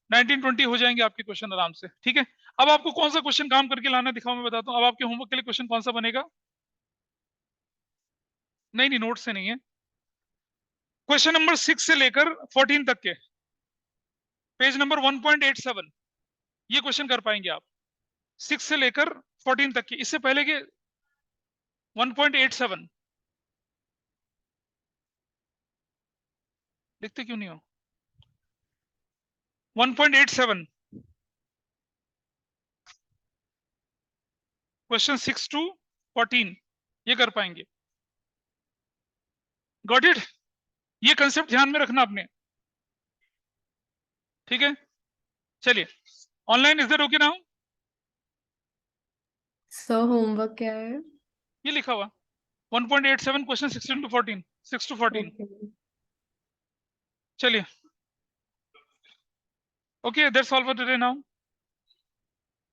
19 20 हो जाएंगे आपके क्वेश्चन आराम से, ठीक है। अब आपको कौन सा क्वेश्चन काम करके लाना दिखाओ, मैं बताता हूँ। अब आपके होमवर्क के लिए क्वेश्चन कौन सा बनेगा, नहीं नोट से नहीं है, क्वेश्चन नंबर 6 से लेकर 14 तक के, पेज नंबर 1.87, ये क्वेश्चन कर पाएंगे आप, 6 से लेकर 14 तक के। इससे पहले के 1.87 लिखते क्यों नहीं हो, 1.87 क्वेश्चन 6 to 14 ये कर पाएंगे। गॉट इट, ये कंसेप्ट ध्यान में रखना आपने, ठीक है। चलिए online is there okay now, sir homework क्या है? ये लिखा हुआ 1.87 क्वेश्चन 16 to 14, 6 to 14। ओके। चलिए okay, that's all for today now.